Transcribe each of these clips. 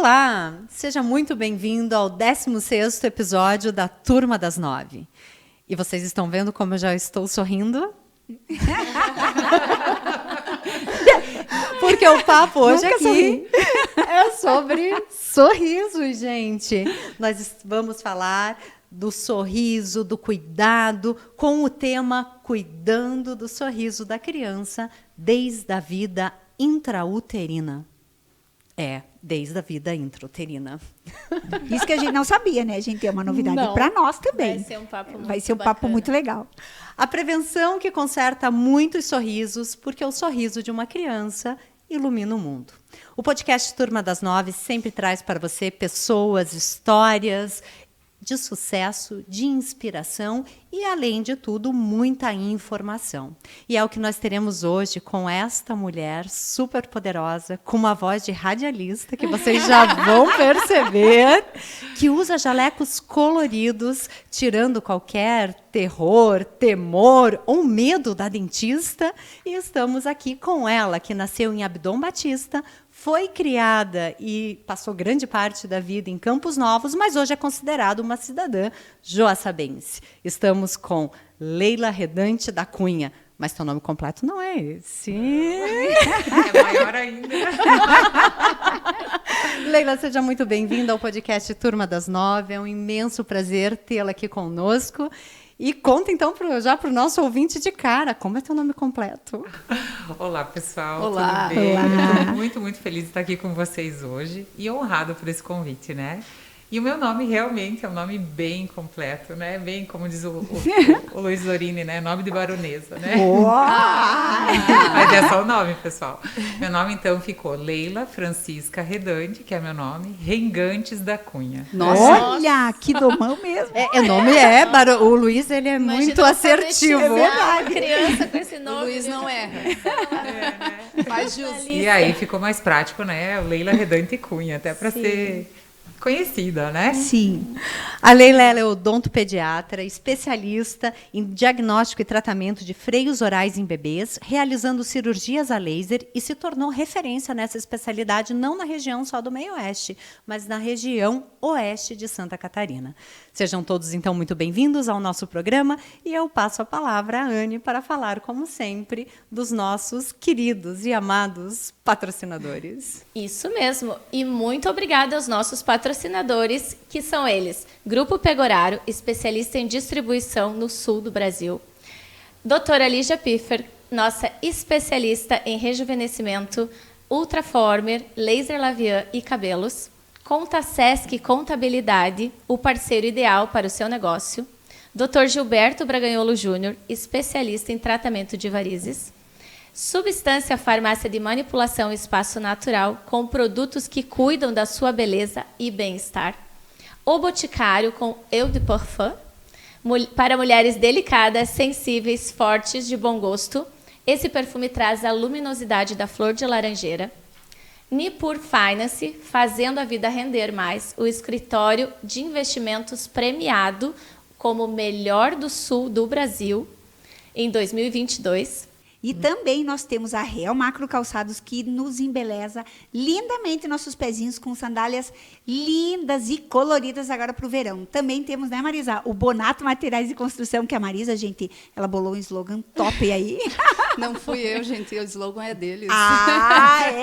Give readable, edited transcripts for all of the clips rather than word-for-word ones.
Olá, seja muito bem-vindo ao 16º episódio da Turma das 9. E vocês estão vendo como eu já estou sorrindo? Porque o papo hoje aqui é sobre sorriso, gente. Nós vamos falar do sorriso, do cuidado, com o tema Cuidando do Sorriso da Criança desde a vida intrauterina. Desde a vida intrauterina. Isso que a gente não sabia, né? A gente tem uma novidade para nós também. Vai ser um papo muito legal. A prevenção que conserta muitos sorrisos, porque o sorriso de uma criança ilumina o mundo. O podcast Turma das 9 sempre traz para você pessoas, histórias de sucesso, de inspiração e, além de tudo, muita informação. E é o que nós teremos hoje com esta mulher super poderosa, com uma voz de radialista, que vocês já vão perceber, que usa jalecos coloridos, tirando qualquer terror, temor ou medo da dentista. E estamos aqui com ela, que nasceu em Abdon Batista, foi criada e passou grande parte da vida em Campos Novos, mas hoje é considerada uma cidadã joaçabense. Estamos com Leila Redante da Cunha. Mas seu nome completo não é esse. É maior ainda. Leila, seja muito bem-vinda ao podcast Turma das 9. É um imenso prazer tê-la aqui conosco. E conta, então, já para o nosso ouvinte de cara, como é teu nome completo? Olá, pessoal. Olá. Tudo bem? Olá. Eu estou muito, muito feliz de estar aqui com vocês hoje e honrada por esse convite, né? E o meu nome realmente é um nome bem completo, né? Bem, como diz o Luiz Zorini, né? Nome de baronesa, né? Mas é só o nome, pessoal. Meu nome, então, ficou Leila Francisca Redante, que é meu nome, Rengantes da Cunha. Olha, que domão mesmo. O Luiz, ele é muito assertivo. É verdade. Criança com esse nome. O Luiz não erra. Faz jus. E aí ficou mais prático, né? Leila Redante Cunha, até para ser conhecida, né? Sim. A Leila ela é odontopediatra, especialista em diagnóstico e tratamento de freios orais em bebês, realizando cirurgias a laser e se tornou referência nessa especialidade não na região só do Meio-Oeste, mas na região oeste de Santa Catarina. Sejam todos, então, muito bem-vindos ao nosso programa e eu passo a palavra à Anne para falar, como sempre, dos nossos queridos e amados patrocinadores. Isso mesmo. E muito obrigada aos nossos patrocinadores, que são eles: Grupo Pegoraro, especialista em distribuição no sul do Brasil. Doutora Lígia Piffer, nossa especialista em rejuvenescimento, Ultraformer, Laser Lavian e cabelos. Conta Sesc Contabilidade, o parceiro ideal para o seu negócio. Dr. Gilberto Braganholo Júnior, especialista em tratamento de varizes. Substância Farmácia de Manipulação Espaço Natural, com produtos que cuidam da sua beleza e bem-estar. O Boticário com Eau de Parfum, para mulheres delicadas, sensíveis, fortes, de bom gosto. Esse perfume traz a luminosidade da flor de laranjeira. Nipur Finance, fazendo a vida render mais, o escritório de investimentos premiado como o melhor do sul do Brasil em 2022. E também nós temos a Real Macro Calçados, que nos embeleza lindamente nossos pezinhos com sandálias lindas e coloridas agora para o verão. Também temos, né, Marisa, o Bonato Materiais de Construção, que a Marisa, gente, ela bolou um slogan top aí. Não fui eu, gente, o slogan é deles.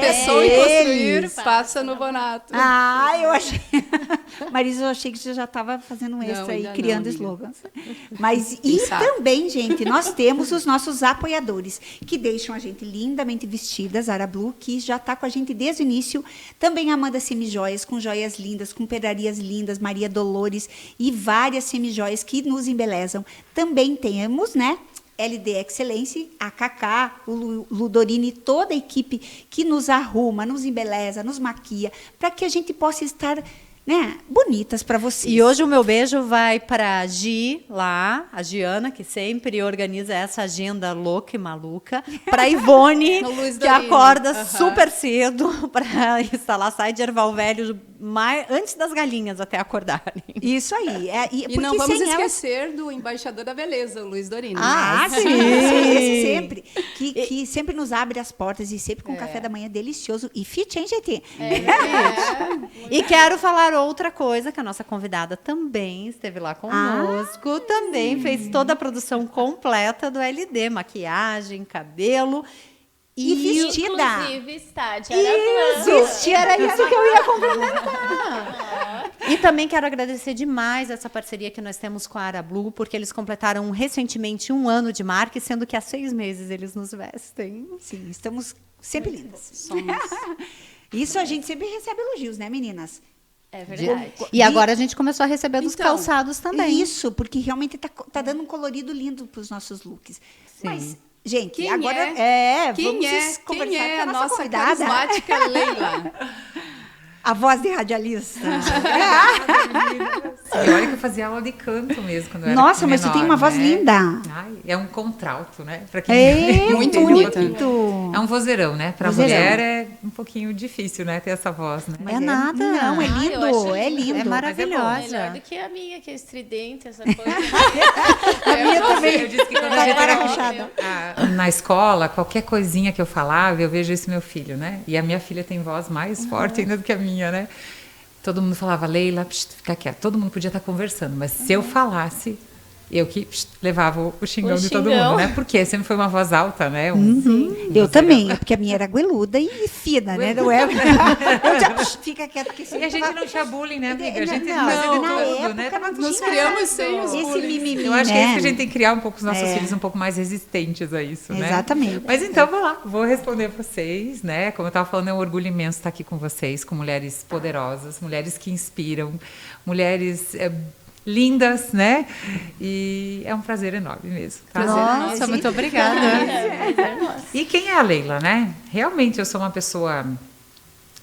Pensou em construir, passa no Bonato. Eu achei... Marisa, eu achei que você já estava fazendo um extra aí, criando slogans. Mas, também, gente, nós temos os nossos apoiadores, que deixam a gente lindamente vestidas, Ara Blue, que já está com a gente desde o início. Também Amanda Semijoias, com joias lindas, com pedrarias lindas, Maria Dolores e várias semijoias que nos embelezam. Também temos, né, LD Excelência, a Cacá, o Ludorini, toda a equipe que nos arruma, nos embeleza, nos maquia, para que a gente possa estar, né, bonitas para vocês. E hoje o meu beijo vai para a Gi, lá, a Giana, que sempre organiza essa agenda louca e maluca, para a Ivone, que acorda super cedo para instalar, sai de Erval Velho antes das galinhas até acordarem. Isso aí. E não vamos esquecer do embaixador da beleza, o Luiz Dorini. Sim. Esse sempre. Que sempre nos abre as portas e sempre com café da manhã delicioso e fit, hein, gente? E quero falar outra coisa, que a nossa convidada também esteve lá conosco, também fez toda a produção completa do LD, maquiagem, cabelo. E vestida. Inclusive, está de Arapuã. Vestir, era isso que eu ia complementar. E também quero agradecer demais essa parceria que nós temos com a Arablu, porque eles completaram recentemente 1 ano de marca, sendo que há 6 meses eles nos vestem. Sim, estamos sempre lindas. Somos. Isso a gente sempre recebe elogios, né, meninas? É verdade. E agora a gente começou a receber dos Então, calçados também. Isso, porque realmente tá dando um colorido lindo para os nossos looks. Sim. Mas, gente, Quem agora Quem conversar é com a nossa convidada. carismática Leila? A voz de radialista. E olha que eu fazia aula de canto mesmo quando eu era Nossa, mas você tem uma voz linda. Ai, é um contralto, né? Pra quem É, Muito muito. bonita. É um vozeirão, né? Pra Vozeirão. mulher é um pouquinho difícil, né? Ter essa voz, né? É nada. Não, é eu lindo, acho é lindo. lindo. É maravilhosa. Melhor do que a minha, que é estridente, essa coisa. A minha também. Eu disse que quando Tá a gente era arrochada. na escola, qualquer coisinha que eu falava, eu vejo isso no meu filho, né? E a minha filha tem voz mais forte ainda do que a minha, né? Todo mundo falava, Leila, fica quieta. Todo mundo podia estar conversando, mas se eu falasse, eu que levava o xingão de todo mundo, né? Porque sempre foi uma voz alta, né? Eu também, porque a minha era gueluda e fina, né? Não é? Eu já fica quieta que E a gente não tinha bullying, né, amiga? A gente Não, fazia de na tudo, época né? Tava tudo Nos certo. criamos sem os esse bullying. mimimi, Eu acho que é isso que a né? gente tem que criar um pouco os nossos filhos um pouco mais resistentes a isso, né? Exatamente. Mas então, vou lá, vou responder vocês, né? Como eu estava falando, é um orgulho imenso estar aqui com vocês, com mulheres poderosas, mulheres que inspiram, mulheres lindas, né? E é um prazer enorme mesmo. Tá? Nossa, muito obrigada. E quem é a Leila, né? Realmente eu sou uma pessoa,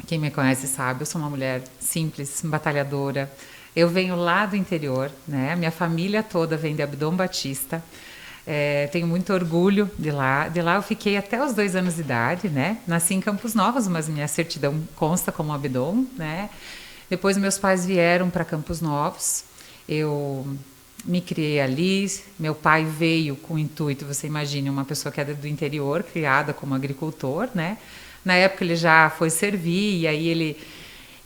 quem me conhece sabe, eu sou uma mulher simples, batalhadora. Eu venho lá do interior, né? Minha família toda vem de Abdom Batista. Tenho muito orgulho de lá. De lá eu fiquei até os 2 anos de idade, né? Nasci em Campos Novos, mas minha certidão consta como Abdom, né? Depois meus pais vieram para Campos Novos. Eu me criei ali. Meu pai veio com o intuito, você imagine, uma pessoa que é do interior, criada como agricultor, né? Na época ele já foi servir, e aí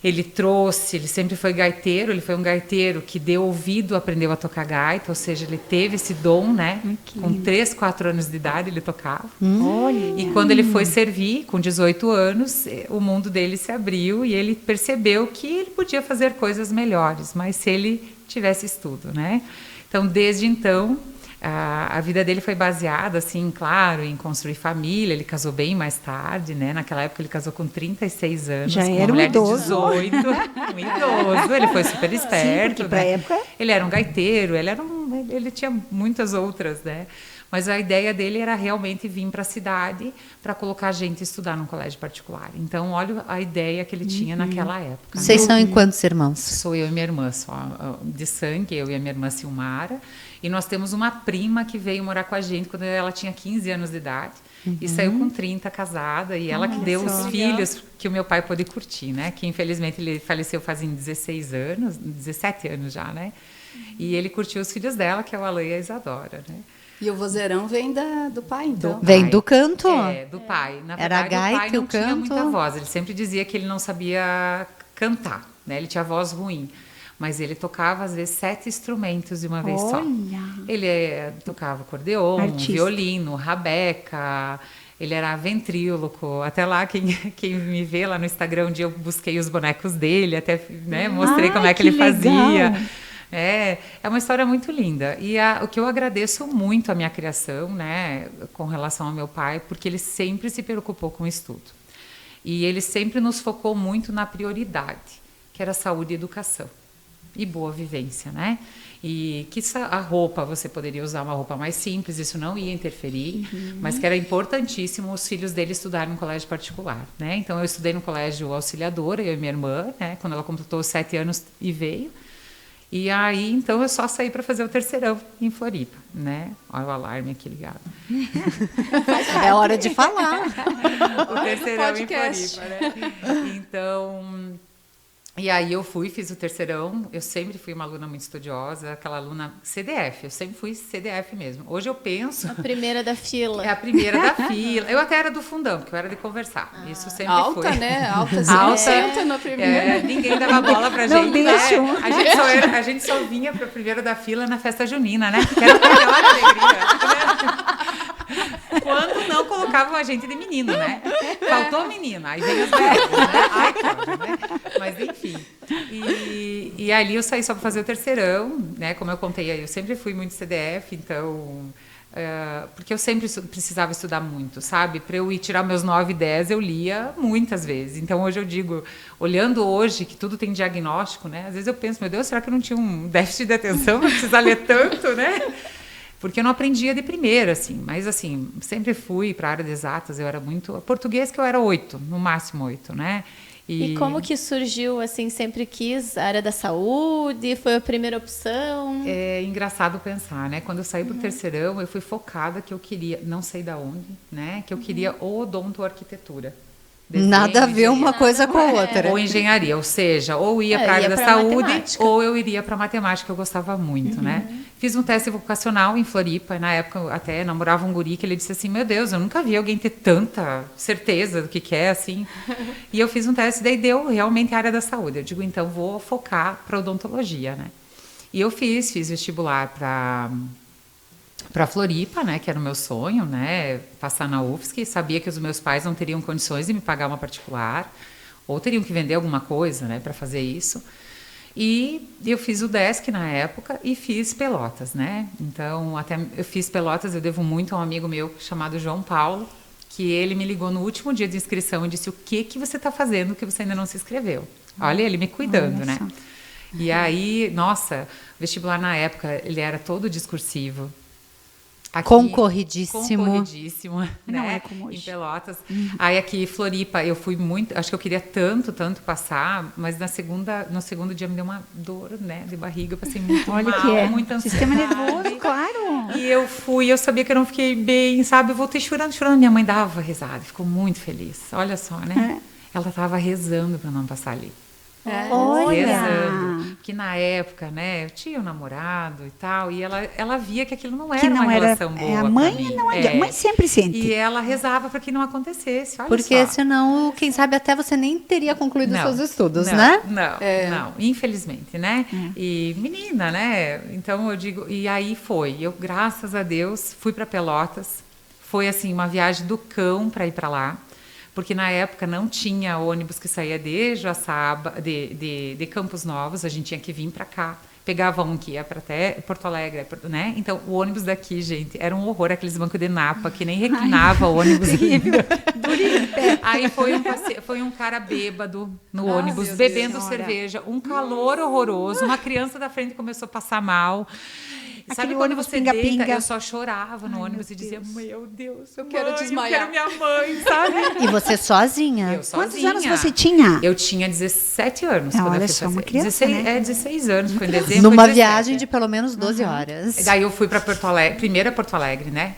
ele trouxe, ele sempre foi gaiteiro, ele foi um gaiteiro que deu ouvido, aprendeu a tocar gaita, ou seja, ele teve esse dom, né? Com 3, 4 anos de idade ele tocava. Olha. E quando ele foi servir, com 18 anos, o mundo dele se abriu e ele percebeu que ele podia fazer coisas melhores, mas se ele tivesse estudo, né? Então, desde então, a vida dele foi baseada, assim, claro, em construir família. Ele casou bem mais tarde, né? Naquela época ele casou com 36 anos, Já com era uma um mulher idoso. de 18, um idoso. Ele foi super esperto, porque pra né? época- Ele era um gaiteiro, ele tinha muitas outras, né? Mas a ideia dele era realmente vir para a cidade para colocar a gente estudar num colégio particular. Então, olha a ideia que ele tinha naquela época. né? Vocês são em quantos irmãos? Sou eu e minha irmã, só de sangue, eu e a minha irmã Silmara. E nós temos uma prima que veio morar com a gente quando ela tinha 15 anos de idade. E saiu com 30, casada. E ela que deu os filhos que o meu pai pôde curtir, né? Que infelizmente ele faleceu fazem 16 anos, 17 anos já, né? E ele curtiu os filhos dela, que é o Alan e a Isadora, né? E o vozeirão vem do pai, então. Vem do canto? Do pai. Na Era a verdade, o pai gaita e não o tinha canto? muita voz. Ele sempre dizia que ele não sabia cantar, né? Ele tinha voz ruim. Mas ele tocava, às vezes, 7 instrumentos de uma vez só. Ele tocava acordeon, Artista. violino, rabeca, ele era ventríloco. Até lá, quem me vê lá no Instagram, um dia eu busquei os bonecos dele, até né, mostrei como é que ele fazia. É uma história muito linda. E o que eu agradeço muito a minha criação, né, com relação ao meu pai, porque ele sempre se preocupou com o estudo. E ele sempre nos focou muito na prioridade, que era saúde e educação. E boa vivência, né? E que a roupa, você poderia usar uma roupa mais simples, isso não ia interferir, mas que era importantíssimo os filhos dele estudarem no colégio particular, né? Então, eu estudei no colégio Auxiliadora, eu e minha irmã, né? Quando ela completou 7 anos e veio. E aí, então, eu só saí para fazer o terceirão em Floripa, né? Olha o alarme aqui ligado. É hora de falar. O terceirão em Podcast. Floripa, né? Então... E aí eu fiz o terceirão, eu sempre fui uma aluna muito estudiosa, aquela aluna CDF, eu sempre fui CDF mesmo. Hoje eu penso... A primeira da fila. É a primeira da fila. Eu até era do fundão, porque eu era de conversar. Isso sempre alta, foi. Né? Alta, Alta, senta na primeira. ninguém dava bola pra Não gente, deixam. né? A gente só vinha pra primeira da fila na festa junina, né? Que era a melhor alegria. Quando não colocavam a gente de menino, né? Faltou menino, aí vem as velhas, né? Ai, cara, né? Mas enfim. E ali eu saí só para fazer o terceirão, né? Como eu contei aí, eu sempre fui muito CDF, então... porque eu sempre precisava estudar muito, sabe? Para eu ir tirar meus 9 e 10, eu lia muitas vezes. Então, hoje eu digo, olhando hoje, que tudo tem diagnóstico, né? Às vezes eu penso, meu Deus, será que eu não tinha um déficit de atenção para precisar ler tanto, né? Porque eu não aprendia de primeira, assim. Mas, assim, sempre fui para a área de exatas, eu era muito... Português que eu era 8, no máximo 8, né? E como que surgiu, assim, sempre quis a área da saúde? Foi a primeira opção? É engraçado pensar, né? Quando eu saí pro terceirão, eu fui focada que eu queria, não sei da onde, né? Que eu queria odontoarquitetura. Desenho, Nada a ver uma coisa com a outra. Ou engenharia, ou seja, ou ia para a área da saúde, ou eu iria para matemática, que eu gostava muito, né? Fiz um teste vocacional em Floripa, e na época eu até namorava um guri que ele disse assim, meu Deus, eu nunca vi alguém ter tanta certeza do que é, assim. E eu fiz um teste, daí deu realmente a área da saúde. Eu digo, então vou focar para odontologia, né? E eu fiz vestibular para Floripa, né, que era o meu sonho, né, passar na UFSC. Sabia que os meus pais não teriam condições de me pagar uma particular, ou teriam que vender alguma coisa, né, para fazer isso. E eu fiz o Desk na época e fiz Pelotas, né. Então, até eu fiz Pelotas, eu devo muito a um amigo meu chamado João Paulo, que ele me ligou no último dia de inscrição e disse, o que você está fazendo que você ainda não se inscreveu? Olha, ele me cuidando, né. E aí, nossa, o vestibular na época, ele era todo discursivo. Aqui, concorridíssimo, né? Não é como hoje. Em Pelotas. Aí aqui Floripa, eu fui muito, acho que eu queria tanto passar, mas no segundo dia me deu uma dor, né, de barriga, eu passei muito Olha mal, que é. muita ansiedade. Sistema nervoso, claro. E eu sabia que eu não fiquei bem, sabe? Eu voltei chorando. Minha mãe dava risada, ficou muito feliz. Olha só, né? Ela estava rezando para não passar ali. Rezando. Que na época, né, eu tinha um namorado e tal, e ela via que aquilo não era uma relação boa. A mãe não adianta. A mãe sempre sente. E ela rezava para que não acontecesse. Olha porque só. senão, quem sabe até você nem teria concluído seus estudos, né? Não, infelizmente, né? E menina, né? Então eu digo, e aí foi. Eu, graças a Deus, fui para Pelotas. Foi assim uma viagem do cão para ir para lá. Porque na época não tinha ônibus que saía de Joaçaba, de Campos Novos, a gente tinha que vir para cá. Pegava um que ia para até Porto Alegre, né? Então, o ônibus daqui, gente, era um horror, aqueles bancos de napa, que nem reclinava o ônibus. Aí foi um cara bêbado no ônibus, bebendo cerveja, um calor horroroso, uma criança da frente começou a passar mal. Sabe quando ônibus você pinga-pinga? Eu só chorava no ônibus e dizia, meu Deus, eu quero desmaiar. Eu quero minha mãe, sabe? E você sozinha? Eu sozinha. Quantos anos você tinha? Eu tinha 17 anos. Quando olha eu fui só, uma fazer. criança, 16, né? 16 anos, foi em dezembro. Numa foi 17. viagem de pelo menos 12 horas. Daí eu fui para Porto Alegre, primeiro a Porto Alegre, né?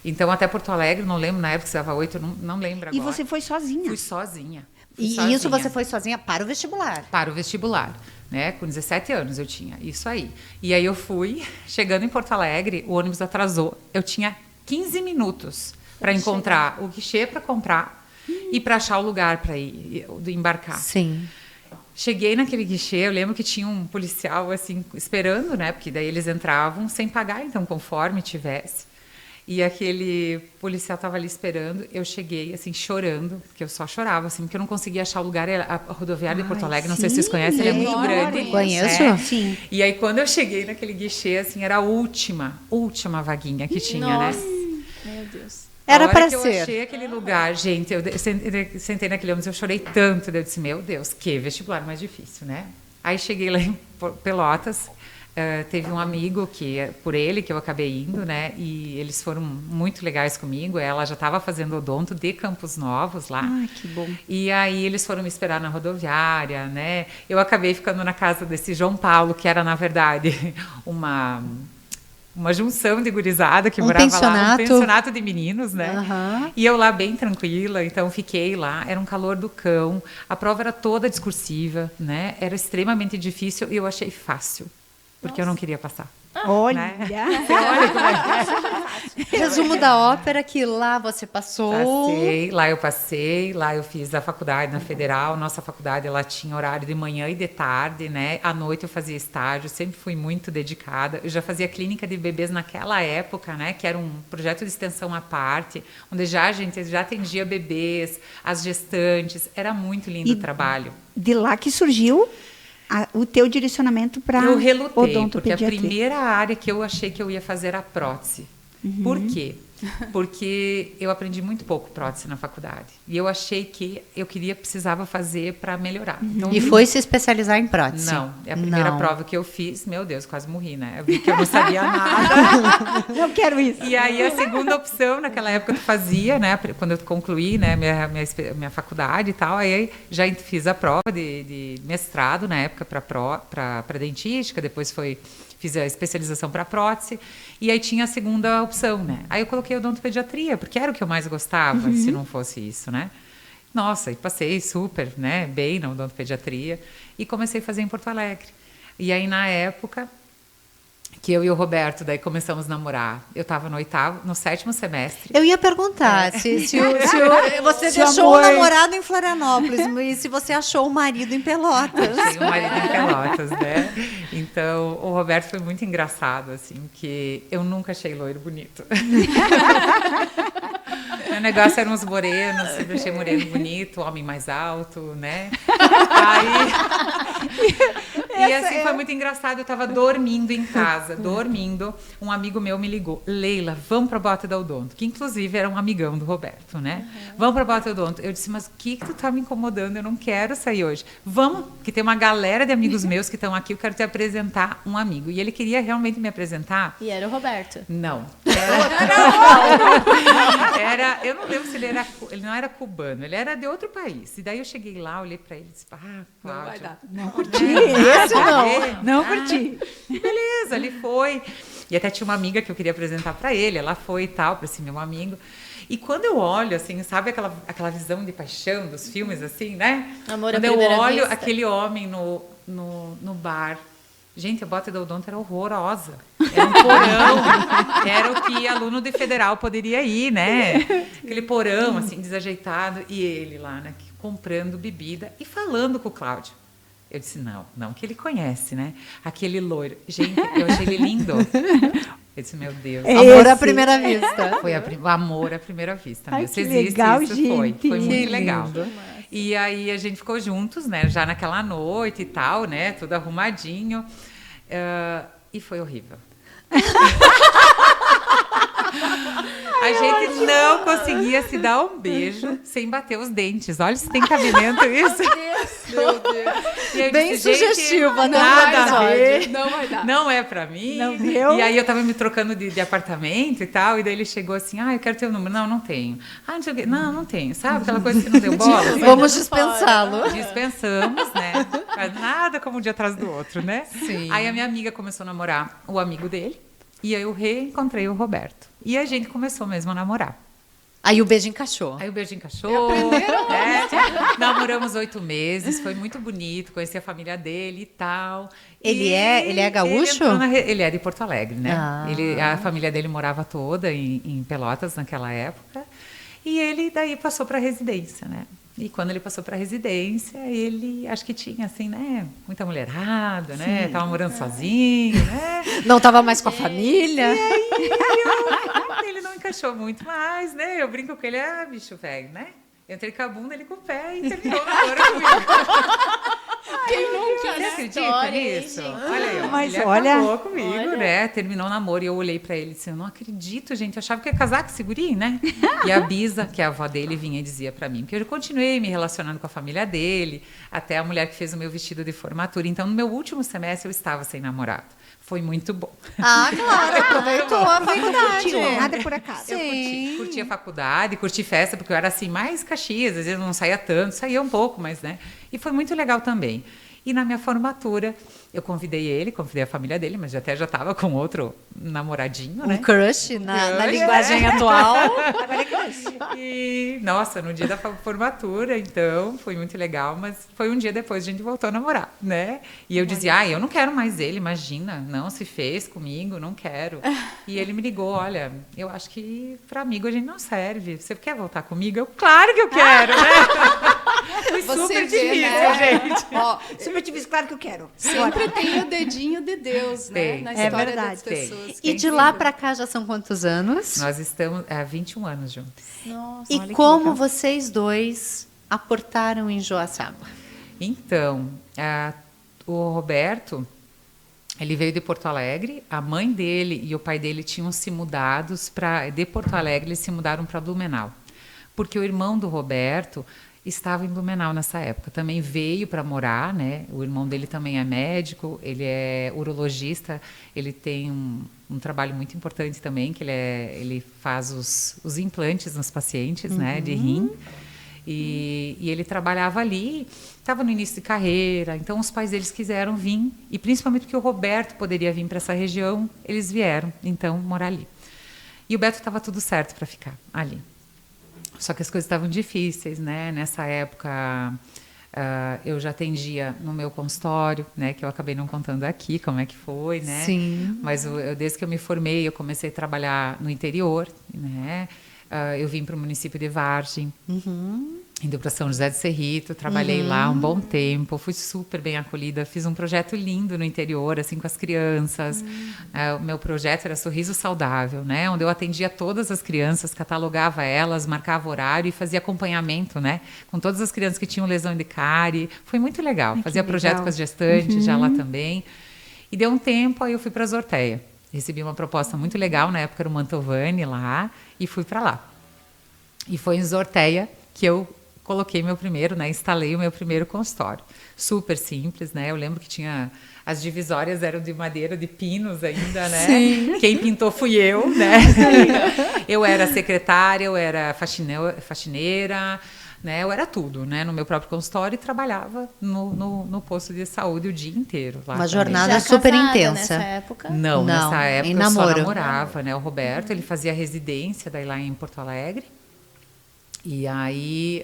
Então, até Porto Alegre, não lembro, na época que estava 8, eu não lembro agora. E você foi sozinha? Fui sozinha. E isso você foi sozinha para o vestibular? Para o vestibular, né? Com 17 anos eu tinha, isso aí. E aí eu fui, chegando em Porto Alegre, o ônibus atrasou. Eu tinha 15 minutos para encontrar o guichê para comprar e para achar o lugar para ir embarcar. Sim. Cheguei naquele guichê, eu lembro que tinha um policial assim esperando, né? Porque daí eles entravam sem pagar, então conforme tivesse. E aquele policial estava ali esperando. Eu cheguei, assim, chorando, porque eu só chorava, assim, porque eu não conseguia achar o lugar. A rodoviária de Porto Alegre, não sei se vocês conhecem, ela é muito grande. Conheço. Sim. E aí, quando eu cheguei naquele guichê, assim, era a última vaguinha que tinha, Nossa. né? Meu Deus. Era para Eu ser. achei aquele lugar, gente, eu sentei naquele ônibus, eu chorei tanto, eu disse, meu Deus, que vestibular mais difícil, né? Aí cheguei lá em Pelotas, teve um amigo por ele que eu acabei indo, né? E eles foram muito legais comigo. Ela já estava fazendo odonto de Campos Novos lá. Ai, que bom. E aí eles foram me esperar na rodoviária, né? Eu acabei ficando na casa desse João Paulo, que era na verdade uma junção de gurizada que morava lá, um pensionato de meninos, né? Uhum. E eu lá bem tranquila, então fiquei lá, era um calor do cão, a prova era toda discursiva, né? Era extremamente difícil e eu achei fácil, porque eu não queria passar. Olha! Né? Você olha como é que Resumo da ópera que lá você passou. Passei, lá eu fiz a faculdade na Federal, nossa faculdade ela tinha horário de manhã e de tarde, né? À noite eu fazia estágio, sempre fui muito dedicada. Eu já fazia clínica de bebês naquela época, né? Que era um projeto de extensão à parte, onde a gente já atendia bebês, as gestantes, era muito lindo o trabalho. De lá que surgiu o teu direcionamento para eu relutei, porque a odontopediatria. primeira área que eu achei que eu ia fazer era a prótese. Por quê? Porque eu aprendi muito pouco prótese na faculdade. E eu achei que eu precisava fazer para melhorar. Então, E foi se especializar em prótese? Não, é a primeira prova que eu fiz, meu Deus, quase morri, né? Eu vi que eu não sabia nada. Não quero isso. E aí a segunda opção, naquela época eu fazia, né? Quando eu concluí, né, minha faculdade e tal, aí já fiz a prova de mestrado na época para dentística, depois fiz a especialização para prótese, e aí tinha a segunda opção, né? Aí eu coloquei odontopediatria, porque era o que eu mais gostava, se não fosse isso, né? Nossa, e passei super, né, bem na odontopediatria, e comecei a fazer em Porto Alegre. E aí, na época que eu e o Roberto, daí começamos a namorar, eu estava no 7º semestre. Eu ia perguntar se você deixou o namorado em Florianópolis e se você achou o marido em Pelotas. Achei o marido em Pelotas, né? Então, o Roberto foi muito engraçado, assim, que eu nunca achei loiro bonito. Meu negócio eram os morenos, sempre achei moreno bonito, homem mais alto, né? E assim, foi muito engraçado, eu estava dormindo em casa, um amigo meu me ligou, Leila, vamos pra Bota da Odonto, que inclusive era um amigão do Roberto, né? Vamos pra Bota da Odonto. Eu disse, mas o que tu tá me incomodando? Eu não quero sair hoje. Vamos, que tem uma galera de amigos meus que estão aqui, eu quero te apresentar um amigo. E ele queria realmente me apresentar. E era o Roberto. Não. Eu não lembro se ele não era cubano, ele era de outro país. E daí eu cheguei lá, olhei pra ele e disse, Cláudia. Não vai dar. Não curti. Esse não curti. E beleza, ele foi. E até tinha uma amiga que eu queria apresentar para ele, ela foi e tal, para esse meu amigo. E quando eu olho, assim, sabe aquela visão de paixão dos filmes, assim, né? Amor quando à eu primeira olho vista. aquele homem no bar, gente, a Bota da Odonto era horrorosa. Era um porão, era o que aluno de federal poderia ir, né? Aquele porão, assim, desajeitado. E ele lá, né, comprando bebida e falando com o Cláudio. Eu disse, não que ele conhece, né? Aquele loiro. Gente, eu achei ele lindo. Eu disse, meu Deus. Amor à primeira vista. Foi o amor à primeira vista. Ai, Se que existe legal, isso, gente. foi muito Que legal. lindo. E aí a gente ficou juntos, né? Já naquela noite e tal, né? Tudo arrumadinho. E foi horrível. A gente não conseguia se dar um beijo sem bater os dentes. Olha se tem cabimento isso. Meu Deus. E eu Bem disse, sugestiva, né? nada a ver. Não vai dar. Não é pra mim. Não deu? E aí eu tava me trocando de apartamento e tal, e daí ele chegou assim, eu quero teu número. Não tenho. Não sei o quê. Não tenho. Sabe aquela coisa que não deu bola? Vamos dispensá-lo. Dispensamos, né? Mas nada como um dia atrás do outro, né? Sim. Aí a minha amiga começou a namorar o amigo dele, e aí eu reencontrei o Roberto. E a gente começou mesmo a namorar. Aí o beijo encaixou. Aí o beijo encaixou. Né? Namoramos 8 meses, foi muito bonito, conheci a família dele e tal. Ele é gaúcho? Ele é de Porto Alegre, né? Ah. A família dele morava toda em Pelotas naquela época. E ele daí passou para residência, né? E quando ele passou para residência, ele acho que tinha assim, né, muita mulherada, né? Tava morando sozinho, né? Não estava mais com a família? E aí ele não encaixou muito mais, né? Eu brinco com ele, bicho velho, né? Eu entrei com a bunda, ele com o pé e terminou o namoro comigo. Quem nunca, Você né? acredita história, hein, nisso? gente? Olha aí, ó. Mas Ele olha- acabou comigo, né? Terminou o namoro e eu olhei pra ele e disse, eu não acredito, gente. Eu achava que ia casar com esse guri, né? E a Bisa, que é a avó dele, vinha e dizia pra mim. Porque eu continuei me relacionando com a família dele, até a mulher que fez o meu vestido de formatura. Então, no meu último semestre, eu estava sem namorado. Foi muito bom. Ah, claro, aproveitou a faculdade. Curtiu, nada por acaso. Eu Sim. curti a faculdade, curti festa, porque eu era assim, mais Caxias, às vezes eu não saía tanto, saía um pouco, mas, né? E foi muito legal também. E na minha formatura, eu convidei a família dele, mas já estava com outro namoradinho, né? Um crush na linguagem atual. E, nossa, no dia da formatura, então, foi muito legal, mas foi um dia depois a gente voltou a namorar, né? E eu dizia, eu não quero mais ele, imagina, não se fez comigo, não quero. E ele me ligou, olha, eu acho que para amigo a gente não serve, você quer voltar comigo? Eu, claro que eu quero, né? Foi super difícil, gente. Ó, super difícil, claro que eu quero. Sempre tem o dedinho de Deus, né? Na história verdade, das pessoas. E de lá para cá já são quantos anos? Nós estamos há 21 anos juntos. Nossa, E como vocês dois aportaram em Joaçaba? Então, o Roberto, ele veio de Porto Alegre, a mãe dele e o pai dele tinham se mudados de Porto Alegre, eles se mudaram para Blumenau. Porque o irmão do Roberto estava em Blumenau nessa época, também veio para morar, né? O irmão dele também é médico, ele é urologista, ele tem um trabalho muito importante também, que ele faz os implantes nos pacientes, né, de rim. E ele trabalhava ali, estava no início de carreira, então os pais deles quiseram vir, e principalmente porque o Roberto poderia vir para essa região, eles vieram, então, morar ali. E o Beto estava tudo certo para ficar ali. Só que as coisas estavam difíceis, né? Nessa época, eu já atendia no meu consultório, né? Que eu acabei não contando aqui como é que foi, né? Sim. Mas desde que eu me formei, eu comecei a trabalhar no interior, né? Eu vim para o município de Vargem, indo para São José do Cerrito, trabalhei lá um bom tempo, fui super bem acolhida, fiz um projeto lindo no interior, assim, com as crianças. O meu projeto era Sorriso Saudável, né? Onde eu atendia todas as crianças, catalogava elas, marcava horário e fazia acompanhamento, né? Com todas as crianças que tinham lesão de cárie. Foi muito legal. Fazia projeto com as gestantes já lá também. E deu um tempo, aí eu fui para a Zorteia. Recebi uma proposta muito legal, na época era o Mantovani lá, e fui para lá. E foi em Zorteia que eu coloquei meu primeiro, né, instalei o meu primeiro consultório. Super simples, né? Eu lembro que tinha as divisórias eram de madeira de pinos ainda, né? Sim. Quem pintou fui eu, né? Eu era secretária, eu era faxineira, né? Eu era tudo, né? No meu próprio consultório e trabalhava no posto de saúde o dia inteiro. Lá uma também. jornada já super casada intensa. Nessa época? Não, nessa época eu só namoro. namorava, né? O Roberto, ele fazia residência daí lá em Porto Alegre. E aí,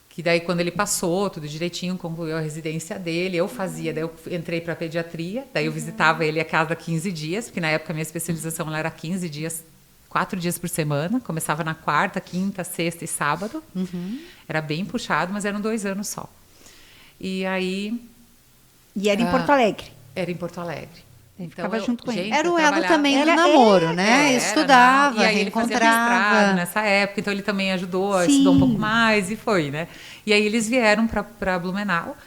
que daí quando ele passou tudo direitinho, concluiu a residência dele, eu fazia, daí eu entrei para pediatria, daí eu visitava ele a cada 15 dias, porque na época a minha especialização ela era 15 dias, 4 dias por semana, começava na quarta, quinta, sexta e sábado. Era bem puxado, mas eram 2 anos só. E aí... E era em Porto Alegre? Era em Porto Alegre. Então, ficava junto com ele. Era o elo também do namoro, né? Estudava, e aí ele fazia mestrado nessa época, então ele também ajudou, estudou um pouco mais e foi, né? E aí eles vieram para Blumenau.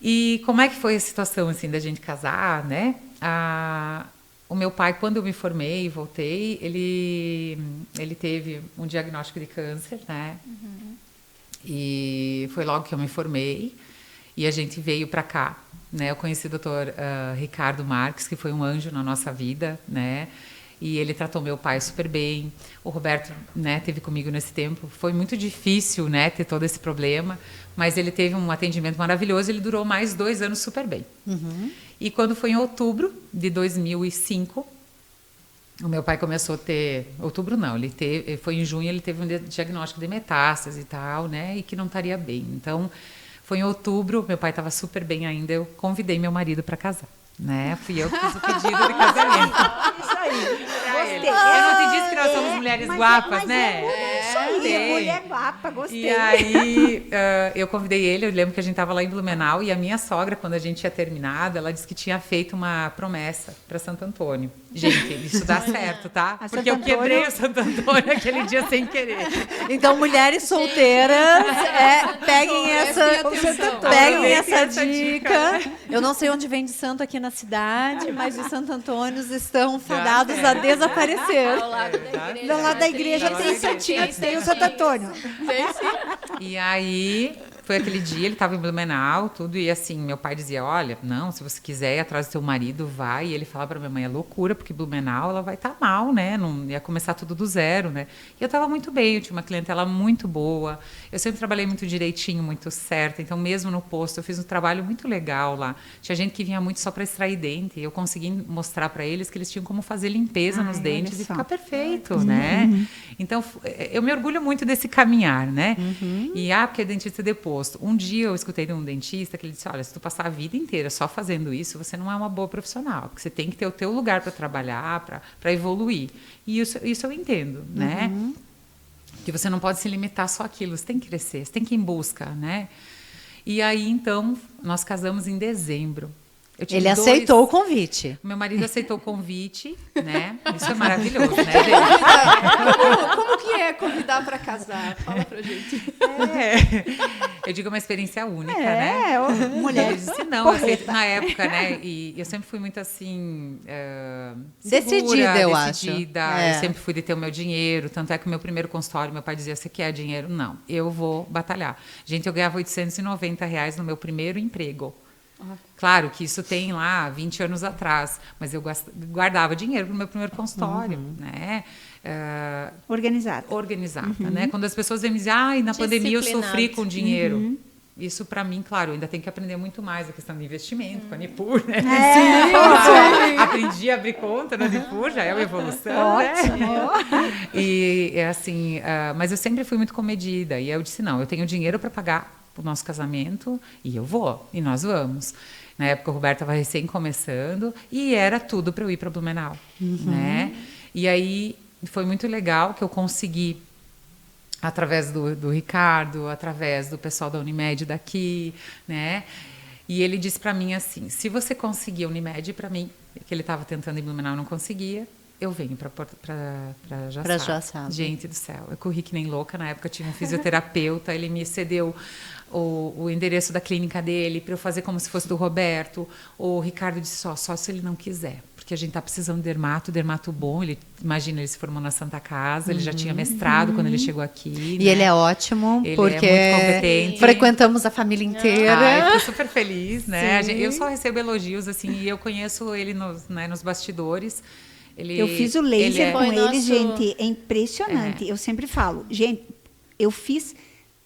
E como é que foi a situação, assim, da gente casar, né? O meu pai, quando eu me formei e voltei, ele teve um diagnóstico de câncer, né? E foi logo que eu me formei e a gente veio para cá. Né, eu conheci o Dr. Ricardo Marques, que foi um anjo na nossa vida, né? E ele tratou meu pai super bem. O Roberto, né, teve comigo nesse tempo. Foi muito difícil, né, ter todo esse problema, mas ele teve um atendimento maravilhoso. Ele durou mais 2 anos super bem. E quando foi em outubro de 2005, o meu pai começou a ter... Outubro não, foi em junho, ele teve um diagnóstico de metástase e tal, né? E que não estaria bem. Então... Foi em outubro, meu pai estava super bem ainda, eu convidei meu marido para casar, né? Fui eu que fiz o pedido de casamento. Isso aí, gostei. Eu não te disse que nós somos mulheres guapas, né? Isso aí, mulher guapa, gostei. E aí, eu convidei ele, eu lembro que a gente estava lá em Blumenau, e a minha sogra, quando a gente tinha terminado, ela disse que tinha feito uma promessa para Santo Antônio. Gente, isso dá certo, tá? Porque eu quebrei o Santo Antônio aquele dia sem querer. Então, mulheres solteiras, peguem essa dica. Eu não sei onde vem de santo aqui na cidade, mas os Santo Antônios estão fadados a desaparecer. Ao lado da igreja. Do lado da igreja tem o Santo Antônio. E aí, foi aquele dia, ele estava em Blumenau, tudo, e assim, meu pai dizia, olha, não, se você quiser ir atrás do teu marido, vai. E ele falava para minha mãe, é loucura, porque Blumenau, ela vai estar mal, né? Não ia começar tudo do zero, né? E eu estava muito bem, eu tinha uma clientela muito boa, eu sempre trabalhei muito direitinho, muito certo, então mesmo no posto eu fiz um trabalho muito legal lá. Tinha gente que vinha muito só para extrair dente, e eu consegui mostrar para eles que eles tinham como fazer limpeza nos dentes e ficar perfeito, né? Então, eu me orgulho muito desse caminhar, né? E, porque é dentista de posto. Um dia eu escutei de um dentista que ele disse, olha, se tu passar a vida inteira só fazendo isso, você não é uma boa profissional, porque você tem que ter o teu lugar para trabalhar, para evoluir. E isso eu entendo, né? Que você não pode se limitar só àquilo, você tem que crescer, você tem que ir em busca, né? E aí, então, nós casamos em dezembro. Ele aceitou o convite. Meu marido aceitou o convite, né? Isso é maravilhoso, né, gente? Como que é convidar para casar? Fala pra gente. Eu digo uma experiência única, né? Mulher. Eu disse, não, eu aceito na época, né? E eu sempre fui muito assim... Decidida, eu acho. Eu sempre fui de ter o meu dinheiro. Tanto é que o meu primeiro consultório, meu pai dizia, você quer dinheiro? Não, eu vou batalhar. Gente, eu ganhava R$890 no meu primeiro emprego. Claro que isso tem lá 20 anos atrás, mas eu guardava dinheiro para o meu primeiro consultório, né? Organizada, né? Quando as pessoas vêm me dizer, na pandemia eu sofri com dinheiro. Isso para mim, claro, eu ainda tenho que aprender muito mais a questão de investimento com a Nipur, né? Aprendi a abrir conta na Nipur, já é uma evolução, né? E assim, mas eu sempre fui muito comedida e eu disse, não, eu tenho dinheiro para pagar o nosso casamento e eu vou, e nós vamos. Na época o Roberto estava recém começando e era tudo para eu ir para Blumenau, né? E aí foi muito legal que eu consegui, através do Ricardo, através do pessoal da Unimed daqui, né? E ele disse para mim assim, se você conseguir a Unimed para mim, que ele estava tentando em Blumenau e não conseguia, eu venho para Joaçaba. Gente do céu, eu corri que nem louca. Na época tinha um fisioterapeuta, ele me cedeu o endereço da clínica dele para eu fazer como se fosse do Roberto. O Ricardo disse só se ele não quiser, porque a gente está precisando de dermato bom. Ele se formou na Santa Casa, ele já tinha mestrado quando ele chegou aqui. E ele é ótimo, porque é muito competente. Frequentamos a família inteira. Eu fico super feliz, né? Eu só recebo elogios, assim, e eu conheço ele nos bastidores. Eu fiz o laser com ele, gente, é impressionante. Eu sempre falo, gente, eu fiz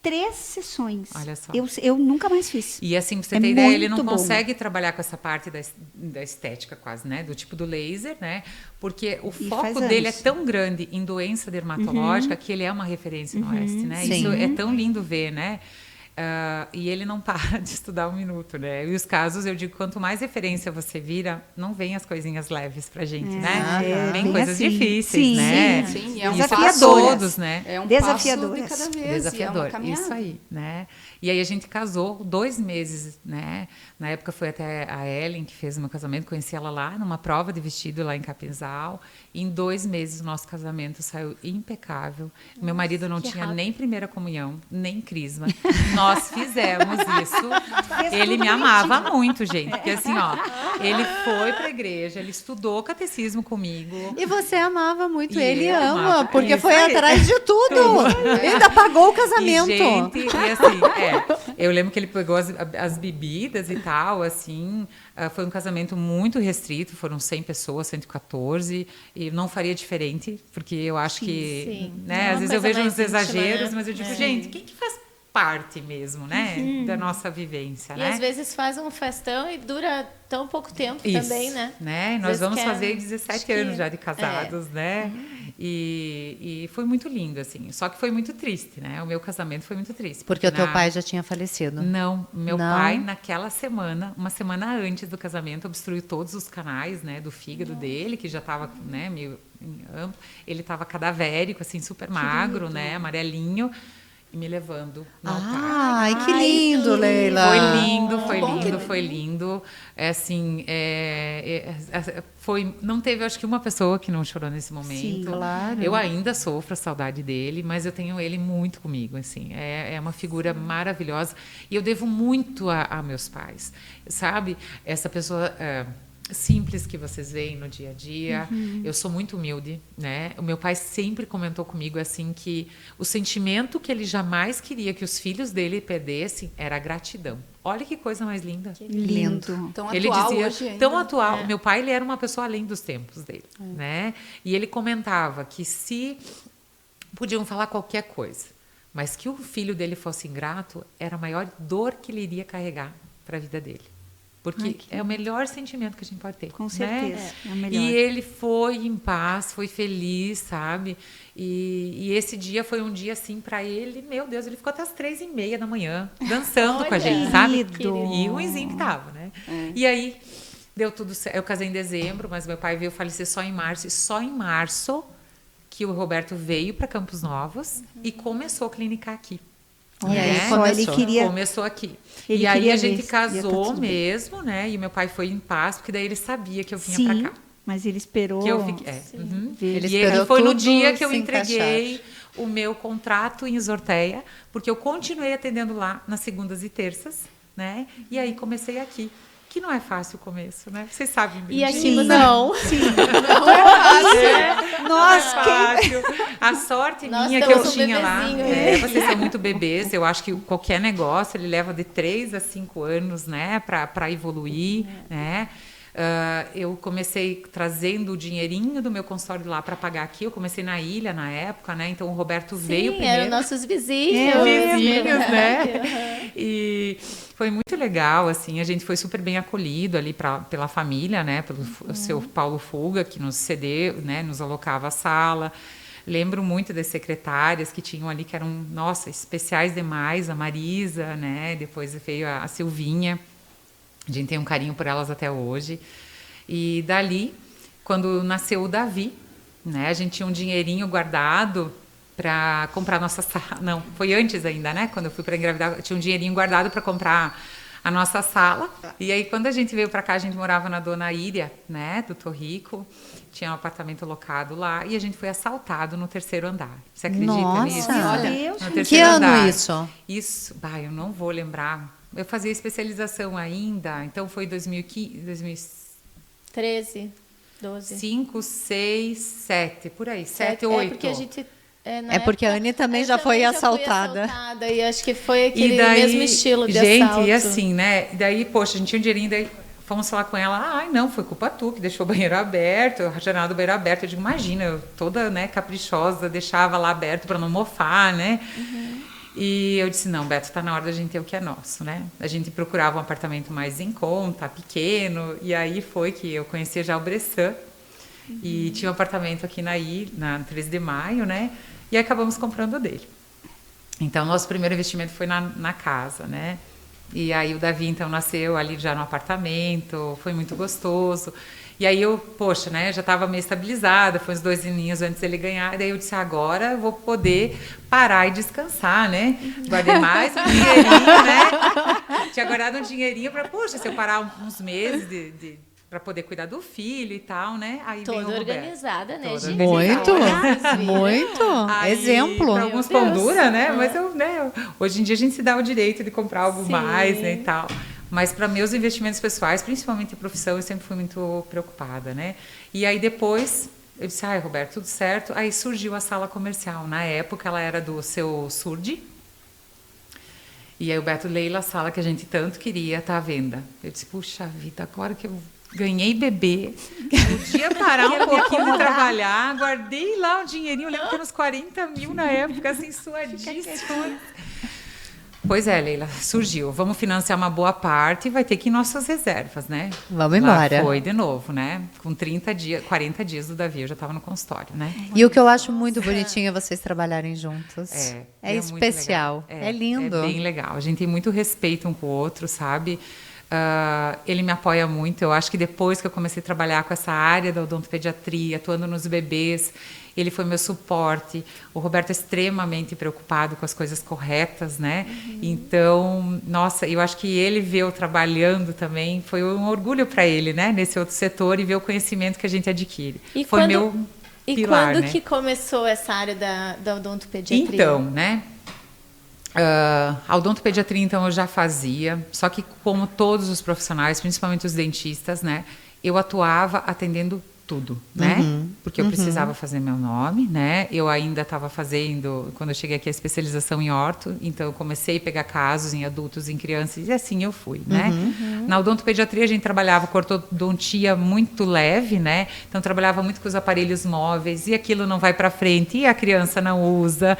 3 sessões. Olha só. Eu nunca mais fiz. E assim, pra você ter ideia, ele não consegue trabalhar com essa parte da estética quase, né? Do tipo do laser, né? Porque o foco dele é tão grande em doença dermatológica que ele é uma referência no Oeste, né? Sim. Isso é tão lindo ver, né? E ele não para de estudar 1 minuto, né? E os casos, eu digo, quanto mais referência você vira, não vem as coisinhas leves pra gente, né? Vem coisas assim, difíceis, né? Sim, é um desafiadoras, né? É um desafiadoras. passo de cada vez, desafiador, é uma isso aí, né? E aí a gente casou 2 meses, né? Na época foi até a Ellen que fez o meu casamento, conheci ela lá numa prova de vestido lá em Capinzal. E em 2 meses o nosso casamento saiu impecável. Meu marido não tinha nem primeira comunhão, nem crisma. Nós fizemos isso. Ele me amava muito, gente, porque assim, ele foi para a igreja, ele estudou catecismo comigo. E você amava muito, ele ama, porque foi atrás de tudo. Ainda pagou o casamento. E assim, eu lembro que ele pegou as bebidas e tal, assim, foi um casamento muito restrito, foram 100 pessoas, 114, e não faria diferente, porque eu acho que, né, às vezes eu vejo uns exageros, mas eu digo, gente, quem que faz parte mesmo, né, da nossa vivência, e né? às vezes faz um festão e dura tão pouco tempo também, né? Nós vamos fazer 17 anos já de casados, né? E foi muito lindo, assim. Só que foi muito triste, né? O meu casamento foi muito triste. Porque o teu pai já tinha falecido? Não. Meu pai, naquela semana, uma semana antes do casamento, obstruiu todos os canais, né? Do fígado dele, que já estava, né? Meio amplo. Ele estava cadavérico, assim, super magro, né? Amarelinho. E me levando no altar. Ai, que lindo, Leila. Foi lindo. É assim, não teve, acho que uma pessoa que não chorou nesse momento. Sim, claro. Eu ainda sofro a saudade dele, mas eu tenho ele muito comigo, assim. É uma figura maravilhosa. E eu devo muito a meus pais, sabe? Essa pessoa... simples que vocês veem no dia a dia. Eu sou muito humilde, né? O meu pai sempre comentou comigo assim que o sentimento que ele jamais queria que os filhos dele perdessem era a gratidão. Olha que coisa mais linda. Lindo. Tão Ele atual dizia, hoje ainda. tão atual. Meu pai, ele era uma pessoa além dos tempos dele, né? E ele comentava que se podiam falar qualquer coisa, mas que o filho dele fosse ingrato, era a maior dor que ele iria carregar para a vida dele. Porque é o melhor sentimento que a gente pode ter. Com certeza, né? é o melhor. E ele foi em paz, foi feliz, sabe? E esse dia foi um dia assim para ele, meu Deus, ele ficou até as 3:30 da manhã, dançando com a gente, sabe? Querido. E ruimzinho que tava, né? E aí, deu tudo certo. Eu casei em dezembro, mas meu pai veio falecer só em março. E só em março que o Roberto veio para Campos Novos e começou a clinicar aqui. Olha né? só, ele queria... Começou aqui. Ele E aí queria a ver gente se ia tá casou tudo bem. mesmo, né? E meu pai foi em paz, porque daí ele sabia que eu vinha Sim, para cá. mas ele esperou... Que eu fiquei, Ele E esperou foi no tudo dia que eu se entreguei o meu contrato em Exorteia, porque eu continuei atendendo lá nas segundas e terças, né? E aí comecei aqui. Que não é fácil o começo, né? Vocês sabem bem E aqui disso. não. Nossa, Fácil. A sorte Nós minha que eu temos um tinha lá. bebezinho, Vocês são muito bebês. Eu acho que qualquer negócio ele leva de 3 a 5 anos, né, para evoluir, né? Eu comecei trazendo o dinheirinho do meu consultório lá para pagar aqui. Eu comecei na ilha na época, né? Então o Roberto veio primeiro. Eram nossos vizinhos. Vizinhos, né? E foi muito legal, assim, a gente foi super bem acolhido ali pela família, né? Pelo seu Paulo Fuga, que nos cedeu, né? Nos alocava a sala. Lembro muito das secretárias que tinham ali, que eram, nossa, especiais demais, a Marisa, né? Depois veio a Silvinha. A gente tem um carinho por elas até hoje. E dali, quando nasceu o Davi, né? A gente tinha um dinheirinho guardado para comprar nossa sala. Não, foi antes ainda, né? Quando eu fui para engravidar, eu tinha um dinheirinho guardado para comprar a nossa sala. E aí, quando a gente veio para cá, a gente morava na Dona Íria, né? Do Torrico. Tinha um apartamento alocado lá. E a gente foi assaltado no 3º andar. Você acredita nisso? Nossa! Meu Deus. No Que 3º ano andar. isso? Isso, eu não vou lembrar. Eu fazia especialização ainda, então foi 2015, 13, 12. 2005, 6, 7, por aí, 7, 8. É porque a gente... É porque a Anne também já foi assaltada. E acho que foi aquele E daí, mesmo estilo de gente, assalto. e assim, né? Daí, poxa, a gente tinha um dinheirinho, daí fomos falar com ela. Ai, não, foi culpa tua que deixou o banheiro aberto, a janela do banheiro aberto. Eu digo, imagina, eu toda, né, caprichosa, deixava lá aberto para não mofar, né? E eu disse, não, Beto, está na hora da gente ter o que é nosso, né? A gente procurava um apartamento mais em conta, pequeno, e aí foi que eu conhecia já o Bressan, e tinha um apartamento aqui na 13 de maio, né? E acabamos comprando dele. Então, nosso primeiro investimento foi na casa, né? E aí o Davi, então, nasceu ali já no apartamento, foi muito gostoso. E aí eu, poxa, né, já estava meio estabilizada, foi uns 2 aninhos antes dele ganhar, e daí eu disse, agora eu vou poder parar e descansar, né? Guardei mais um dinheirinho, né? Tinha guardado um dinheirinho para, poxa, se eu parar uns meses para poder cuidar do filho e tal, né? Aí Toda veio o Roberto. organizada, né, Toda gente? Muito, Olha, muito. Aí, Exemplo. Para alguns pão dura, né? Mas hoje em dia a gente se dá o direito de comprar algo mais, né, e tal. Mas para meus investimentos pessoais, principalmente em profissão, eu sempre fui muito preocupada, né? E aí depois eu disse, Roberto, tudo certo. Aí surgiu a sala comercial. Na época ela era do seu Surdi. E aí o Beto, Leila, a sala que a gente tanto queria, tá à venda. Eu disse, puxa vida, agora que eu ganhei bebê, podia parar um pouquinho de trabalhar, guardei lá um dinheirinho, eu lembro que era uns 40 mil na época, assim, suadíssimo. Pois é, Leila, surgiu. Vamos financiar uma boa parte e vai ter que ir nossas reservas, né? Vamos embora. Lá foi de novo, né? Com 40 dias do Davi, eu já estava no consultório, né? E o que eu acho muito bonitinho é vocês trabalharem juntos. É muito especial. legal. É lindo. É bem legal. A gente tem muito respeito um com o outro, sabe? Ele me apoia muito. Eu acho que depois que eu comecei a trabalhar com essa área da odontopediatria, atuando nos bebês, ele foi meu suporte. O Roberto é extremamente preocupado com as coisas corretas, né? Então, nossa, eu acho que ele ver eu trabalhando também foi um orgulho para ele, né? Nesse outro setor e ver o conhecimento que a gente adquire. Foi meu pilar, quando né? que começou essa área da odontopediatria? Então, né? A odontopediatria, então, eu já fazia, só que como todos os profissionais, principalmente os dentistas, né? eu atuava atendendo tudo, né? Porque eu precisava fazer meu nome, né? Eu ainda estava fazendo, quando eu cheguei aqui, a especialização em orto, então eu comecei a pegar casos em adultos, em crianças, e assim eu fui, né? Na odontopediatria a gente trabalhava com ortodontia muito leve, né? Então trabalhava muito com os aparelhos móveis, e aquilo não vai para frente, e a criança não usa.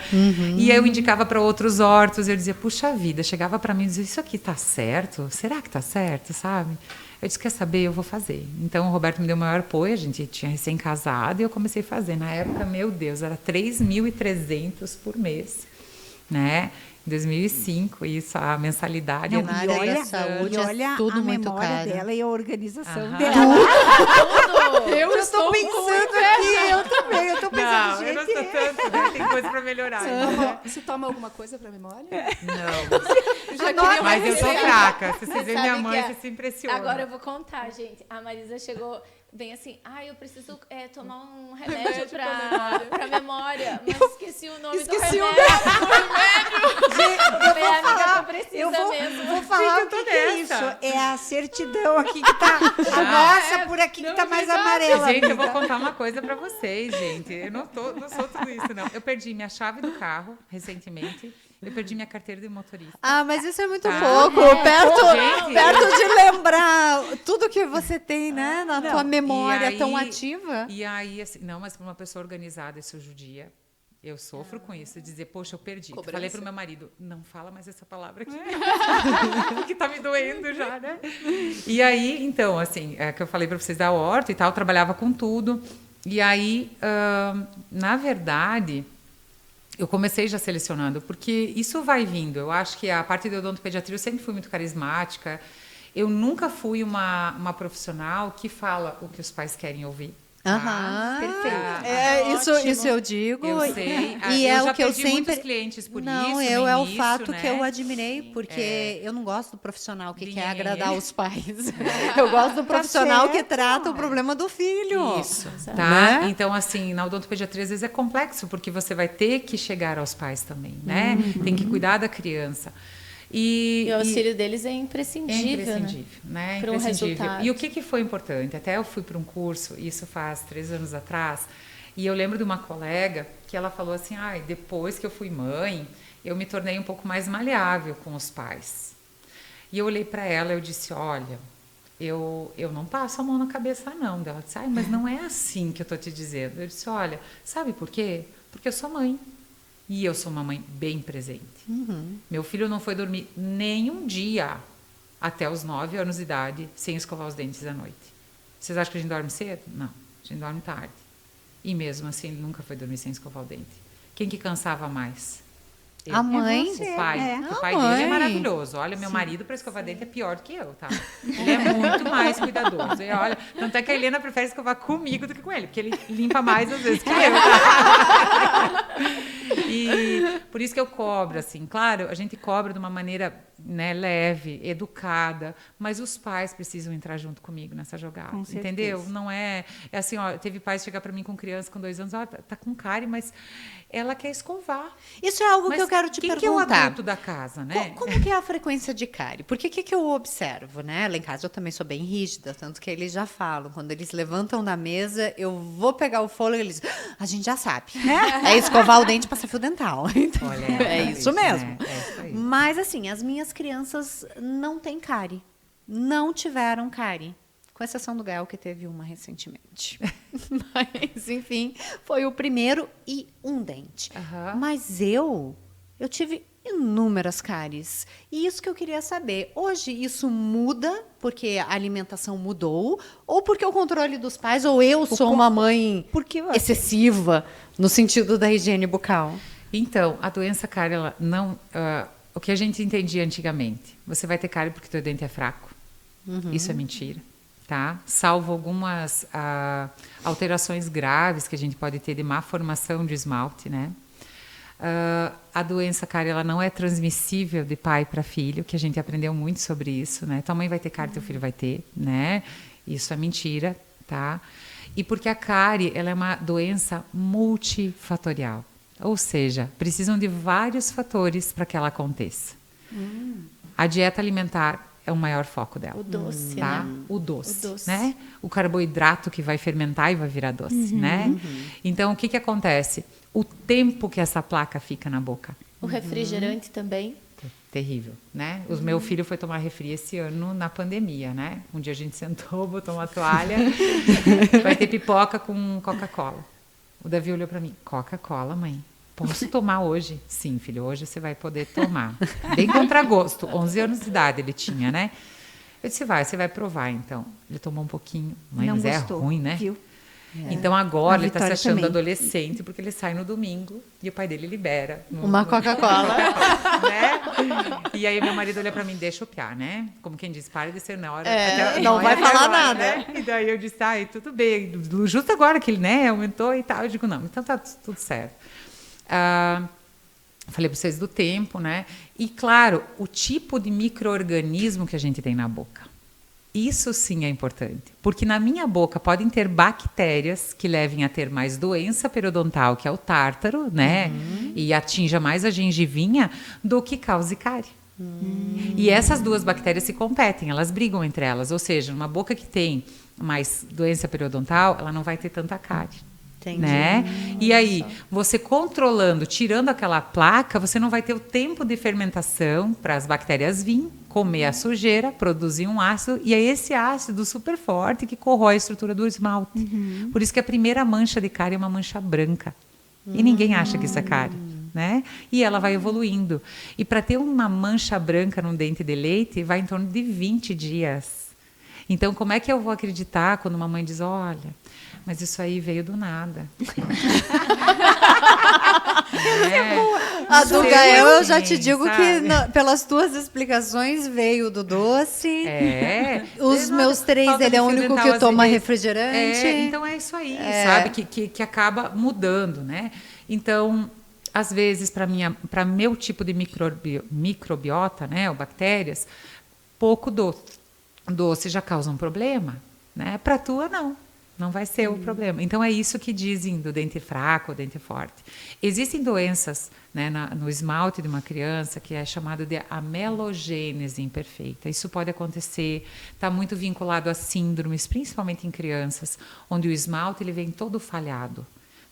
E eu indicava para outros ortos, eu dizia, puxa vida, chegava para mim e dizia, isso aqui tá certo? Será que tá certo, sabe? Eu disse, quer saber, eu vou fazer. Então, o Roberto me deu o maior apoio, a gente tinha recém-casado, e eu comecei a fazer. Na época, meu Deus, era 3.300 por mês, né? Em 2005, isso, a mensalidade. Não, na área da saúde, olha tudo a muito memória caro. dela e a organização Aham. dela. Eu estou pensando aqui, eu também, eu tô pensando, Não, gente... eu não sou tanto, né? Tem coisa para melhorar. Né? Você toma alguma coisa pra memória? Não, Eu já queria mas eu sou emagrecer. fraca. Se vocês verem Sabe minha mãe, que é? você se impressiona. Agora eu vou contar, gente. A Marisa chegou bem assim, eu preciso tomar um remédio pra memória, mas esqueci o nome Esqueci do o remédio. Eu vou falar, precisa eu vou, mesmo. vou falar Gente, o eu que tô é isso. nessa. É a certidão aqui que tá. A nossa por aqui que tá mais amarela. Gente, eu vou amiga. contar uma coisa pra vocês, gente. Eu não sou tudo isso, não. Eu perdi minha chave do carro recentemente. Eu perdi minha carteira de motorista. Ah, mas isso é muito Tá. pouco. Gente. Perto de lembrar tudo que você tem, né? Na tua memória E aí- tão ativa. E aí, assim, não, mas para uma pessoa organizada, isso judia. Eu sofro com isso, dizer, poxa, eu perdi. Cobrança. Falei pro meu marido, não fala mais essa palavra aqui, que tá me doendo já, né? E aí, então, assim, que eu falei para vocês da horta e tal, trabalhava com tudo. E aí, na verdade, eu comecei já selecionando, porque isso vai vindo. Eu acho que a parte da odontopediatria eu sempre fui muito carismática. Eu nunca fui uma profissional que fala o que os pais querem ouvir. Aham, perfeito. É, isso Ótimo. eu digo. Eu sei. E eu é já o que eu perdi sempre. muitos clientes por Não, isso. eu no é o início, fato né? que eu admirei, porque eu não gosto do profissional que quer Nem agradar ele. os pais. Eu gosto do profissional que certo. trata o problema do filho. Isso, tá? Né? Então, assim, na odontopediatria às vezes é complexo, porque você vai ter que chegar aos pais também, né? Tem que cuidar da criança. E o auxílio deles é imprescindível, É imprescindível, né? Para um Imprescindível. resultado. E o que foi importante? Até eu fui para um curso, isso faz 3 anos atrás, e eu lembro de uma colega que ela falou assim, depois que eu fui mãe, eu me tornei um pouco mais maleável com os pais. E eu olhei para ela e eu disse, olha, eu não passo a mão na cabeça não. Ela disse, mas não é assim que eu estou te dizendo. Eu disse, olha, sabe por quê? Porque eu sou mãe. E eu sou uma mãe bem presente. Meu filho não foi dormir nenhum dia até os 9 anos de idade sem escovar os dentes à noite. Vocês acham que a gente dorme cedo? Não, a gente dorme tarde. E mesmo assim, ele nunca foi dormir sem escovar o dente. Quem que cansava mais? Eu. A mãe. você, O pai. é. O pai A dele é mãe. maravilhoso. Olha, meu marido para escovar dente é pior do que eu, tá? Ele é muito mais cuidadoso. E olha, tanto é que a Helena prefere escovar comigo do que com ele, porque ele limpa mais às vezes que eu. Tá? E por isso que eu cobro, assim. Claro, a gente cobra de uma maneira, né, leve, educada, mas os pais precisam entrar junto comigo nessa jogada, Com certeza. entendeu? Não é assim, ó, teve pais chegar para mim com criança com 2 anos, tá com cárie, mas ela quer escovar. Isso é algo Mas que eu quero te quem que é o perguntar. adulto da casa, né? Como que é a frequência de cárie? Porque o que eu observo, né? Lá em casa eu também sou bem rígida, tanto que eles já falam, quando eles levantam da mesa, eu vou pegar o fôlego, eles, a gente já sabe. É escovar o dente e passar fio dental. Então, Olha, é isso mesmo. né? É isso aí. Mas assim, as minhas crianças não têm cárie. Não tiveram cárie. Com exceção do Gael, que teve uma recentemente. Mas, enfim, foi o primeiro e um dente. Aham. Mas eu tive inúmeras cáries. E isso que eu queria saber. Hoje isso muda porque a alimentação mudou? Ou porque o controle dos pais? Ou eu sou uma mãe Porque excessiva no sentido da higiene bucal? Então, a doença cárie, ela não... o que a gente entendia antigamente, você vai ter cárie porque teu dente é fraco. Isso é mentira, tá? Salvo algumas alterações graves que a gente pode ter de má formação de esmalte, né? A doença cárie, ela não é transmissível de pai para filho, que a gente aprendeu muito sobre isso, né? Tua mãe vai ter cárie, teu filho vai ter, né? Isso é mentira, tá? E porque a cárie, ela é uma doença multifatorial. Ou seja, precisam de vários fatores para que ela aconteça. A dieta alimentar é o maior foco dela. O doce, tá? né? O doce, O doce. né? O carboidrato que vai fermentar e vai virar doce, né? Então, o que acontece? O tempo que essa placa fica na boca. O refrigerante também. Terrível, né? O meu filho foi tomar refri esse ano na pandemia, né? Um dia a gente sentou, botou uma toalha, vai ter pipoca com Coca-Cola. O Davi olhou para mim, Coca-Cola, mãe? Posso tomar hoje? Sim, filho, hoje você vai poder tomar. Bem contra gosto, 11 anos de idade ele tinha, né? Eu disse, você vai provar, então. Ele tomou um pouquinho, mãe, Não mas gostou, é ruim, né? viu? Então agora A ele está se Vitória achando também. adolescente porque ele sai no domingo e o pai dele libera. Uma Coca-Cola. Né? E aí meu marido olha para mim, deixa eu piar, né? Como quem diz, para de ser na hora. Não vai falar agora, nada. Né? E daí eu disse, tudo bem. Justo agora que ele, né, aumentou e tal. Eu digo, não, então tá tudo certo. Falei para vocês do tempo, né? E claro, o tipo de micro-organismo que a gente tem na boca. Isso sim é importante, porque na minha boca podem ter bactérias que levem a ter mais doença periodontal, que é o tártaro, né? E atinja mais a gengivinha do que cause cárie. E essas duas bactérias se competem, elas brigam entre elas. Ou seja, uma boca que tem mais doença periodontal, ela não vai ter tanta cárie. Entendi. Né? E aí, você controlando, tirando aquela placa, você não vai ter o tempo de fermentação para as bactérias virem, comer a sujeira, produzir um ácido, e é esse ácido super forte que corrói a estrutura do esmalte. Por isso que a primeira mancha de cárie é uma mancha branca. E ninguém acha que isso é cárie. Né? E ela vai evoluindo. E para ter uma mancha branca num dente de leite, vai em torno de 20 dias. Então, como é que eu vou acreditar quando uma mãe diz, olha, mas isso aí veio do nada. A do Gael, eu já te digo sabe? que pelas tuas explicações veio do doce. Os meus três, falta ele é o de fio único dental, que toma às vezes. refrigerante. Então é isso aí, sabe? Que acaba mudando, né? Então, às vezes, para meu tipo de microbiota, né, ou bactérias, pouco doce já causa um problema, né? Para a tua, não vai ser o problema. Então, é isso que dizem do dente fraco ou dente forte. Existem doenças, né, no esmalte de uma criança que é chamado de amelogênese imperfeita. Isso pode acontecer, está muito vinculado a síndromes, principalmente em crianças, onde o esmalte ele vem todo falhado.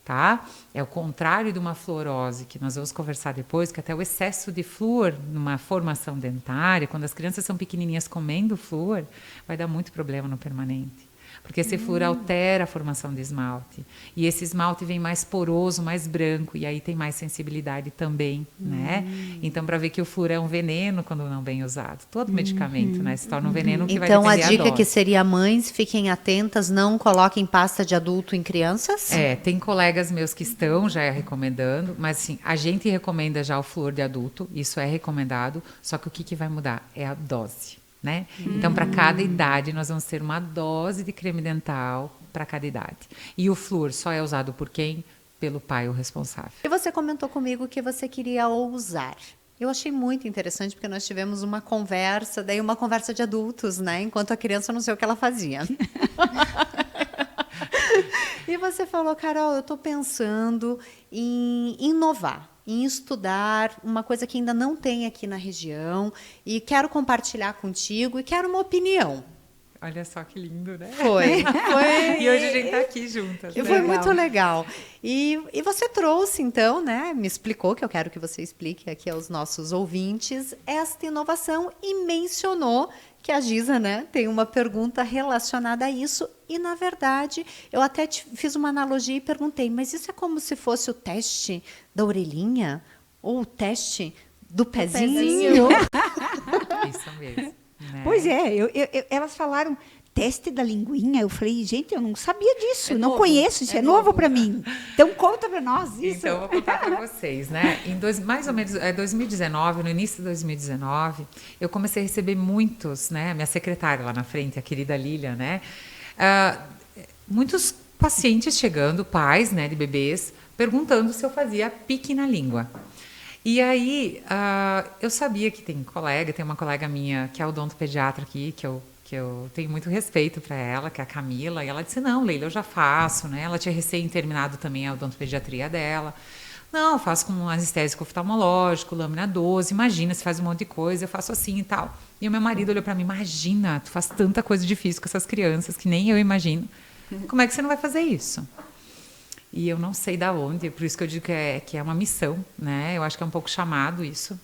Tá? É o contrário de uma fluorose, que nós vamos conversar depois, que até o excesso de flúor numa formação dentária, quando as crianças são pequenininhas comendo flúor, vai dar muito problema no permanente. Porque esse flúor altera a formação de esmalte. E esse esmalte vem mais poroso, mais branco, e aí tem mais sensibilidade também, né? Então, para ver que o flúor é um veneno quando não bem usado. Todo medicamento, né? Se torna um veneno que vai Então, a depender dica dose. que seria, mães, fiquem atentas, não coloquem pasta de adulto em crianças? Tem colegas meus que estão já recomendando, mas assim, a gente recomenda já o flúor de adulto, isso é recomendado, só que o que vai mudar? É a dose. Né? Então, para cada idade, nós vamos ter uma dose de creme dental para cada idade. E o flúor só é usado por quem? Pelo pai, o responsável. E você comentou comigo que você queria ousar. Eu achei muito interessante, porque nós tivemos uma conversa, daí uma conversa de adultos, né? Enquanto a criança não sei o que ela fazia. E você falou, Carol, eu estou pensando em inovar, em estudar uma coisa que ainda não tem aqui na região e quero compartilhar contigo e quero uma opinião. Olha só que lindo, né? Foi. E hoje a gente está aqui juntas. E foi muito legal. E você trouxe, então, né? Me explicou, que eu quero que você explique aqui aos nossos ouvintes, esta inovação e mencionou que a Giza, né, tem uma pergunta relacionada a isso. E, na verdade, eu até fiz uma analogia e perguntei, mas isso é como se fosse o teste da orelhinha? Ou o teste do pezinho? Isso mesmo. Né? Pois é, elas falaram teste da linguinha. Eu falei, gente, eu não sabia disso, não conheço, isso é novo para mim. Então, conta para nós isso. Então, eu vou contar para vocês, né? Mais ou menos 2019, no início de 2019, eu comecei a receber muitos, né? Minha secretária lá na frente, a querida Lília, né? Muitos pacientes chegando, pais, né, de bebês, perguntando se eu fazia pique na língua. E aí, eu sabia que tem uma colega minha que é odontopediatra aqui, que eu tenho muito respeito para ela, que é a Camila, e ela disse, não, Leila, eu já faço, né? Ela tinha recém terminado também a odontopediatria dela. Não, eu faço com anestésico oftalmológico, lâmina 12, imagina, você faz um monte de coisa, eu faço assim e tal. E o meu marido olhou para mim, imagina, tu faz tanta coisa difícil com essas crianças que nem eu imagino. Como é que você não vai fazer isso? E eu não sei da onde, por isso que eu digo que é uma missão, né? Eu acho que é um pouco chamado isso.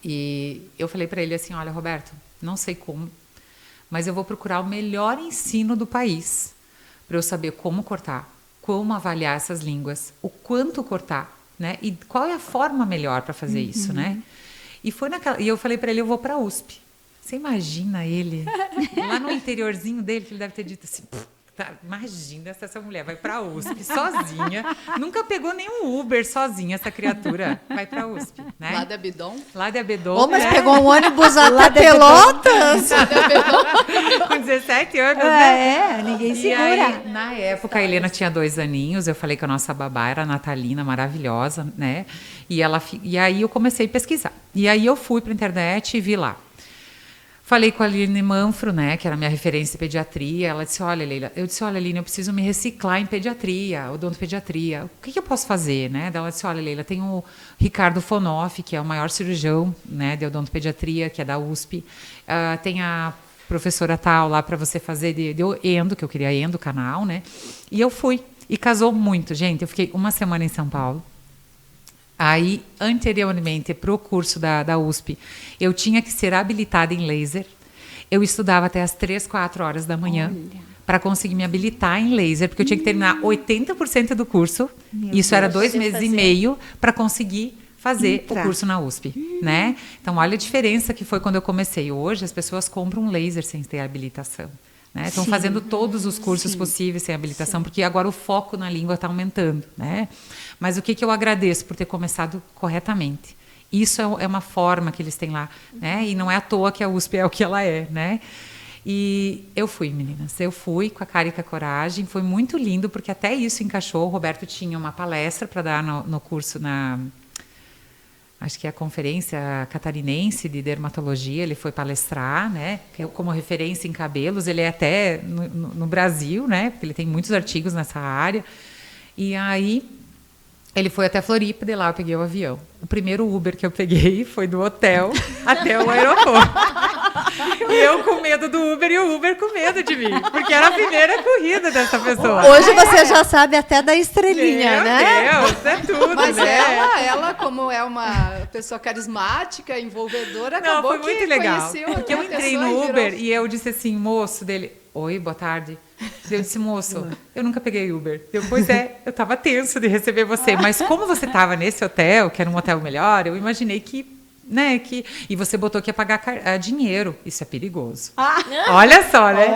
E eu falei para ele assim, olha, Roberto, não sei como, mas eu vou procurar o melhor ensino do país para eu saber como cortar, como avaliar essas línguas, o quanto cortar, né? E qual é a forma melhor para fazer isso, né? E eu falei para ele, eu vou para a USP. Você imagina ele lá no interiorzinho dele, que ele deve ter dito assim, tá, imagina se essa mulher vai para a USP sozinha, nunca pegou nenhum Uber sozinha, essa criatura vai para a USP, né? Lá de Abedon? Lá de Abedon. Mas pegou um ônibus até Pelotas. Com 17 anos, né? Ninguém E segura. aí, na época, a Helena tinha 2 aninhos, eu falei que a nossa babá era a Natalina, maravilhosa, né? E aí eu comecei a pesquisar. E aí eu fui para a internet e vi lá. Falei com a Aline Manfro, né, que era minha referência em pediatria. Ela disse, olha, Leila, Aline, eu preciso me reciclar em pediatria, odontopediatria. O que eu posso fazer, né? Ela disse, olha, Leila, tem o Ricardo Fonoff, que é o maior cirurgião, né, de odontopediatria, que é da USP. Tem a professora tal lá para você fazer de endo, que eu queria endo, canal, né? E eu fui. E casou muito, gente. Eu fiquei uma semana em São Paulo. Aí, anteriormente, para o curso da USP, eu tinha que ser habilitada em laser. Eu estudava até as 3, 4 horas da manhã para conseguir me habilitar em laser, porque eu tinha que terminar 80% do curso. Isso era 2 meses e meio para conseguir fazer o curso na USP, né? Então, olha a diferença que foi quando eu comecei. Hoje, as pessoas compram um laser sem ter habilitação. Né? Estão fazendo todos os cursos possíveis sem habilitação, porque agora o foco na língua está aumentando, né? Mas o que eu agradeço por ter começado corretamente. Isso é uma forma que eles têm lá, né? E não é à toa que a USP é o que ela é, né? E eu fui, meninas. Eu fui com a cara e com a coragem. Foi muito lindo, porque até isso encaixou. O Roberto tinha uma palestra para dar no curso acho que é a Conferência Catarinense de Dermatologia, ele foi palestrar, né, como referência em cabelos, ele é até no Brasil, né, porque ele tem muitos artigos nessa área, e aí ele foi até Floripa, de lá eu peguei o avião. O primeiro Uber que eu peguei foi do hotel até o aeroporto. E eu com medo do Uber e o Uber com medo de mim, porque era a primeira corrida dessa pessoa. Hoje você já sabe até da estrelinha, né? Meu Deus, é tudo, Mas né? ela, como é uma pessoa carismática, envolvedora, acabou foi muito legal. Porque eu a entrei pessoa no e Uber virou... e eu disse assim, moço dele, oi, boa tarde. Eu disse, moço, eu nunca peguei Uber. Pois é, eu estava tenso de receber você, mas como você estava nesse hotel, que era um hotel melhor, eu imaginei que, né, e você botou que ia pagar dinheiro. Isso é perigoso. Olha só, né?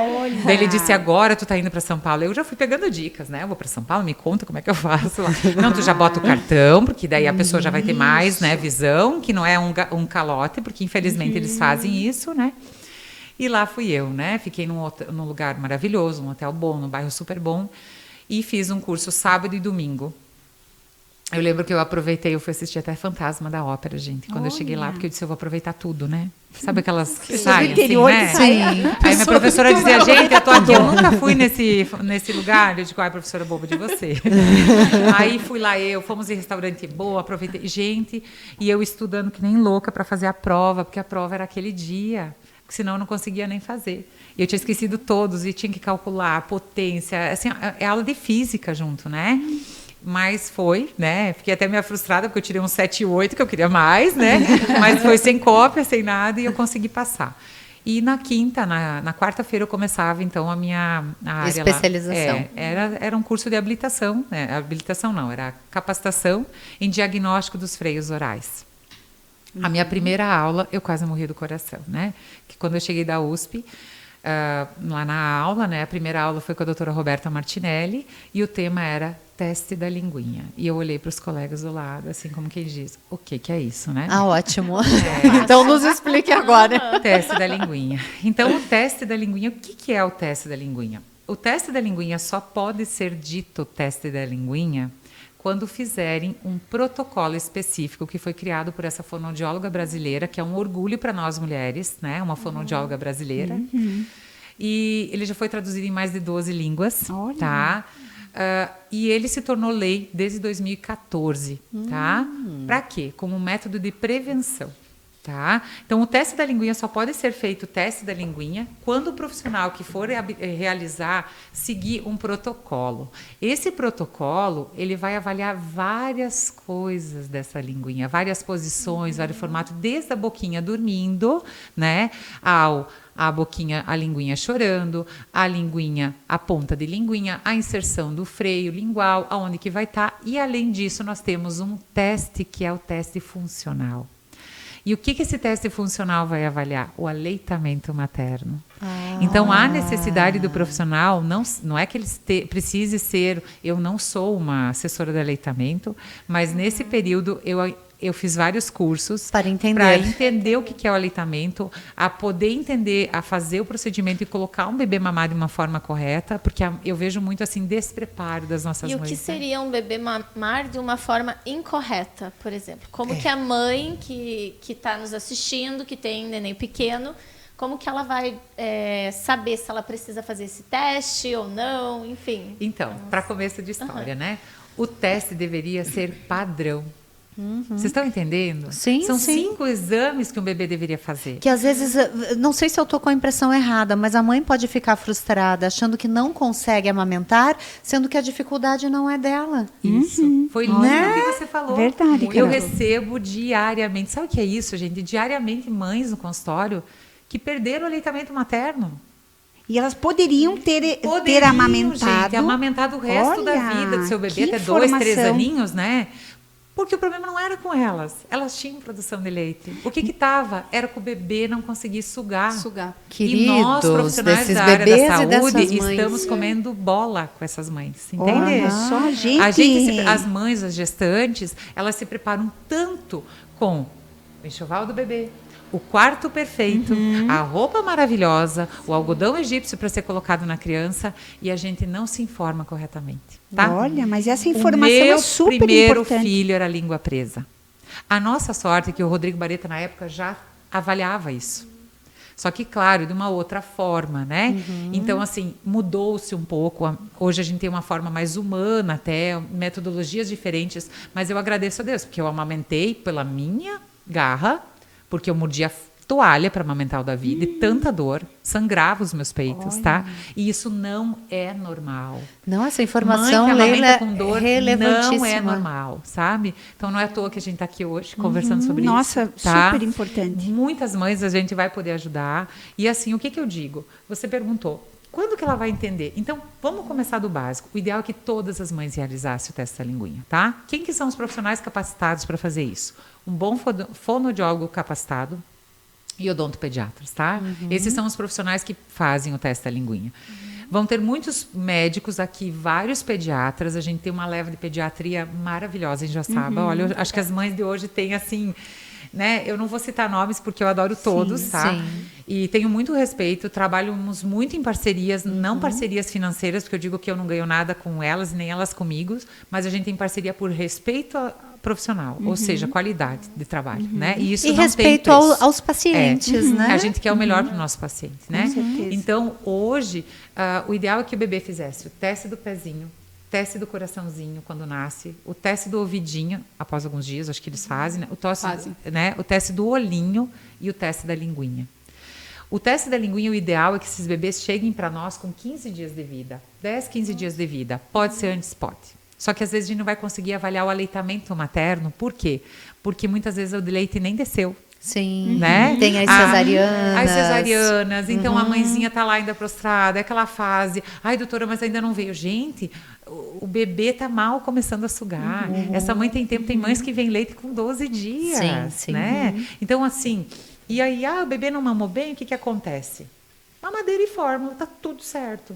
Daí ele disse, agora tu tá indo para São Paulo. Eu já fui pegando dicas, né? Eu vou para São Paulo, me conta como é que eu faço lá. Não, tu já bota o cartão, porque daí a pessoa já vai ter mais, né, visão, que não é um calote, porque infelizmente eles fazem isso, né? E lá fui eu, né? Fiquei num lugar maravilhoso, um hotel bom, num bairro super bom. E fiz um curso sábado e domingo. Eu lembro que eu aproveitei, eu fui assistir até Fantasma da Ópera, gente. Quando eu cheguei lá, porque eu disse, eu vou aproveitar tudo, né? Sabe aquelas que saem assim, né? Sim. Aí minha professora dizia, gente, eu tô aqui, eu nunca fui nesse lugar. Eu digo, ai, professora boba de você. Aí fui lá fomos em restaurante bom, aproveitei. Gente, e eu estudando que nem louca para fazer a prova, porque a prova era aquele dia. Senão eu não conseguia nem fazer. E eu tinha esquecido todos e tinha que calcular a potência. Assim, é aula de física junto, né? Mas foi, né? Fiquei até meio frustrada, porque eu tirei um 7 e 8, que eu queria mais, né? Mas foi sem cópia, sem nada, e eu consegui passar. E na quarta-feira eu começava, então, a minha área especialização. Lá. Era um curso de habilitação, né? Habilitação não, era capacitação em diagnóstico dos freios orais. A minha primeira aula, eu quase morri do coração, né? Que quando eu cheguei da USP, lá na aula, né? A primeira aula foi com a doutora Roberta Martinelli e o tema era teste da linguinha. E eu olhei para os colegas do lado, assim como quem diz, o que é isso, né? Ah, ótimo. Então nos explique agora. Teste da linguinha. Então, o teste da linguinha, o que é o teste da linguinha? O teste da linguinha só pode ser dito teste da linguinha quando fizerem um protocolo específico que foi criado por essa fonoaudióloga brasileira, que é um orgulho para nós mulheres, né? Uma fonoaudióloga brasileira. E ele já foi traduzido em mais de 12 línguas, tá? E ele se tornou lei desde 2014, tá? Para quê? Como um método de prevenção. Tá? Então, o teste da linguinha só pode ser feito, o teste da linguinha, quando o profissional que for realizar seguir um protocolo. Esse protocolo, ele vai avaliar várias coisas dessa linguinha, várias posições, vários formatos, desde a boquinha dormindo, né, a boquinha, a linguinha chorando, a linguinha, a ponta de linguinha, a inserção do freio lingual, aonde que vai estar. E, além disso, nós temos um teste que é o teste funcional. E o que esse teste funcional vai avaliar? O aleitamento materno. Então, há necessidade do profissional, não é que ele precise ser... Eu não sou uma assessora de aleitamento, mas nesse período eu fiz vários cursos para entender o que é o aleitamento, a poder entender, a fazer o procedimento e colocar um bebê mamar de uma forma correta, porque eu vejo muito assim despreparo das nossas mães. E o que seria um bebê mamar de uma forma incorreta, por exemplo? Como que a mãe que está nos assistindo, que tem neném pequeno, como que ela vai saber se ela precisa fazer esse teste ou não, enfim. Então, para começo de história, né? O teste deveria ser padrão. Vocês estão entendendo? Sim, São sim. 5 exames que um bebê deveria fazer. Que às vezes, não sei se eu estou com a impressão errada, mas a mãe pode ficar frustrada, achando que não consegue amamentar, sendo que a dificuldade não é dela. Isso. Foi lindo o que você falou. Verdade, Eu Carol. recebo diariamente. Sabe o que é isso, gente? Diariamente, mães no consultório que perderam o aleitamento materno. E elas poderiam ter amamentado. Gente, amamentado o resto da vida do seu bebê, até 2, 3 aninhos, né? Porque o problema não era com elas. Elas tinham produção de leite. O que estava? Era que o bebê não conseguia sugar. Queridos, e nós, profissionais da área da saúde, estamos comendo bola com essas mães. Entende? Só, gente. As mães, as gestantes, elas se preparam tanto com o enxoval do bebê, o quarto perfeito, a roupa maravilhosa, o algodão egípcio para ser colocado na criança, e a gente não se informa corretamente. Tá? Olha, mas essa informação é super importante. O meu primeiro filho era língua presa. A nossa sorte é que o Rodrigo Bareta, na época, já avaliava isso. Só que, claro, de uma outra forma, né? Então, assim, mudou-se um pouco. Hoje a gente tem uma forma mais humana até, metodologias diferentes. Mas eu agradeço a Deus, porque eu amamentei pela minha garra, porque eu mordia toalha para amamentar o Davi, de tanta dor, sangrava os meus peitos, tá? E isso não é normal. Não, essa informação, mãe que Leila, amamenta com dor relevantíssima. não é normal, sabe? Então não é à toa que a gente está aqui hoje conversando sobre isso. Nossa, tá? super importante. Muitas mães a gente vai poder ajudar. E assim, o que eu digo? Você perguntou, quando que ela vai entender? Então, vamos começar do básico. O ideal é que todas as mães realizassem o teste da linguinha, tá? Quem que são os profissionais capacitados para fazer isso? Um bom fonoaudiólogo capacitado e odontopediatras, tá? Esses são os profissionais que fazem o teste da linguinha. Vão ter muitos médicos aqui, vários pediatras. A gente tem uma leva de pediatria maravilhosa em Joaçaba. Olha, eu acho que as mães de hoje têm, assim... Né? Eu não vou citar nomes porque eu adoro todos, tá? Sim. E tenho muito respeito, trabalhamos muito em parcerias, não parcerias financeiras, porque eu digo que eu não ganho nada com elas, nem elas comigo, mas a gente tem parceria por respeito profissional, ou seja, qualidade de trabalho, né? E isso E não respeito tem preço. aos pacientes, né? A gente quer o melhor para o nosso paciente, né? Com certeza. Então, hoje, o ideal é que o bebê fizesse o teste do pezinho, teste do coraçãozinho quando nasce, o teste do ouvidinho, após alguns dias, acho que eles fazem, né? O teste do olhinho e o teste da linguinha. O teste da linguinha, o ideal é que esses bebês cheguem para nós com 15 dias de vida, 10, 15 dias de vida. Pode ser antes, pode. Só que às vezes a gente não vai conseguir avaliar o aleitamento materno. Por quê? Porque muitas vezes o leite nem desceu. Sim, Né? Tem as cesarianas. As cesarianas, então a mãezinha está lá ainda prostrada, é aquela fase, ai doutora, mas ainda não veio. Gente, o bebê está mal começando a sugar. Essa mãe tem tempo, tem mães que vêm leite com 12 dias, Sim. né? Então assim, e aí, o bebê não mamou bem, o que acontece? Mamadeira e fórmula, tá tudo certo.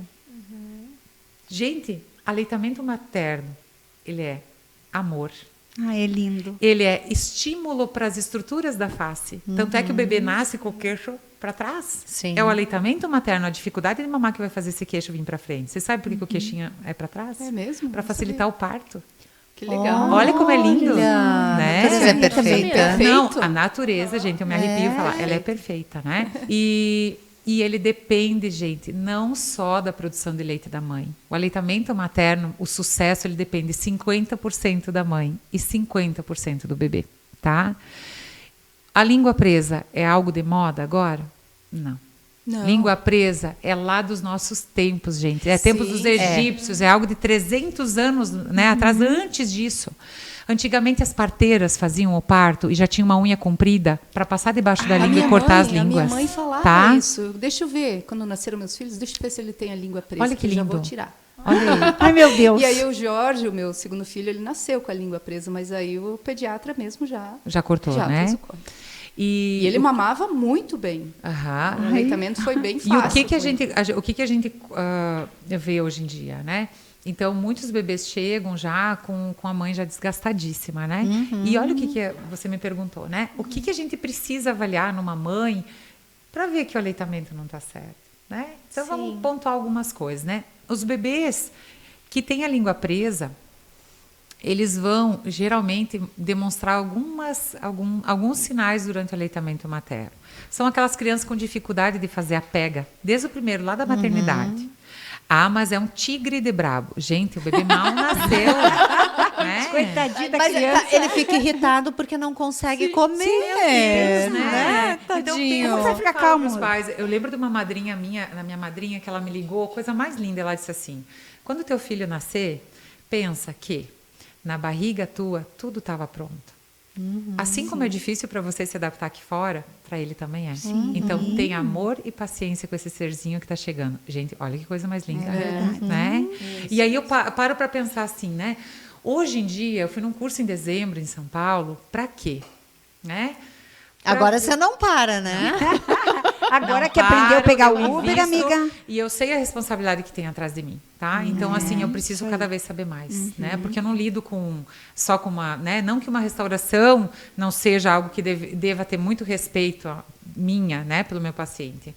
Gente, aleitamento materno, ele é amor. É lindo. Ele é estímulo para as estruturas da face. Tanto é que o bebê nasce com o queixo para trás. Sim. É o aleitamento materno, a dificuldade de mamar que vai fazer esse queixo vir para frente. Você sabe por que o queixinho é para trás? É mesmo? Para facilitar o parto. Que legal. Olha como é lindo. A Né? natureza é perfeita. Não, a natureza, gente, eu me arrepio falar, ela é perfeita, né? E E ele depende, gente, não só da produção de leite da mãe. O aleitamento materno, o sucesso, ele depende 50% da mãe e 50% do bebê, tá? A língua presa é algo de moda agora? Não. Língua presa é lá dos nossos tempos, gente. É tempos dos egípcios, é algo de 300 anos, né, atrás, antes disso. Antigamente as parteiras faziam o parto e já tinha uma unha comprida para passar debaixo da língua e cortar as línguas. A minha mãe falava tá? isso. Deixa eu ver, quando nasceram meus filhos, deixa eu ver se ele tem a língua presa. Olha que lindo. Já vou tirar. Olha aí. Ai, meu Deus. E aí o Jorge, o meu segundo filho, ele nasceu com a língua presa, mas aí o pediatra mesmo já cortou, né? fez o corte. E ele mamava muito bem. O aleitamento foi bem fácil. E o que a gente vê hoje em dia, né? Então, muitos bebês chegam já com a mãe já desgastadíssima, né? E olha o que você me perguntou, né? O que a gente precisa avaliar numa mãe para ver que o aleitamento não está certo, né? Então, vamos pontuar algumas coisas, né? Os bebês que têm a língua presa, eles vão, geralmente, demonstrar alguns sinais durante o aleitamento materno. São aquelas crianças com dificuldade de fazer a pega, desde o primeiro, lá da maternidade. Ah, mas é um tigre de brabo. Gente, o bebê mal nasceu. Né? Coitadinho da Mas criança. ele fica irritado porque não consegue comer. Né? Tadinho. Então, vai ficar calmo. Meus pais. Eu lembro de uma madrinha minha, na minha madrinha, que ela me ligou, coisa mais linda. Ela disse assim: quando teu filho nascer, pensa que na barriga tua tudo estava pronto. Assim como é difícil para você se adaptar aqui fora, para ele também é. Então, tem amor e paciência com esse serzinho que está chegando. Gente, olha que coisa mais linda. Né? E aí eu paro para pensar assim, né? Hoje em dia, eu fui num curso em dezembro em São Paulo, para quê? Né? Agora você não para, né? Agora que aprendeu a pegar o Uber, invisto, amiga. E eu sei a responsabilidade que tem atrás de mim, tá? Então, assim, eu preciso cada vez saber mais, né? Porque eu não lido só com uma, né? Não que uma restauração não seja algo que deva ter muito respeito minha, né? Pelo meu paciente.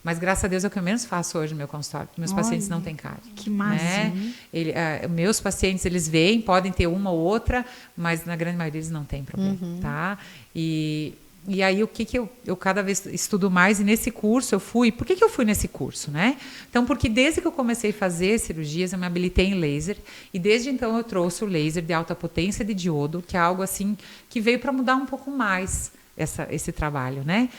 Mas, graças a Deus, é o que eu menos faço hoje no meu consultório. Meus pacientes não têm cárie. Que massa. Né? Meus pacientes, eles veem, podem ter uma ou outra, mas na grande maioria eles não têm problema, tá? E aí, o que eu cada vez estudo mais, e nesse curso eu fui... Por que eu fui nesse curso, né? Então, porque desde que eu comecei a fazer cirurgias, eu me habilitei em laser, e desde então eu trouxe o laser de alta potência de diodo, que é algo assim, que veio para mudar um pouco mais esse trabalho, né?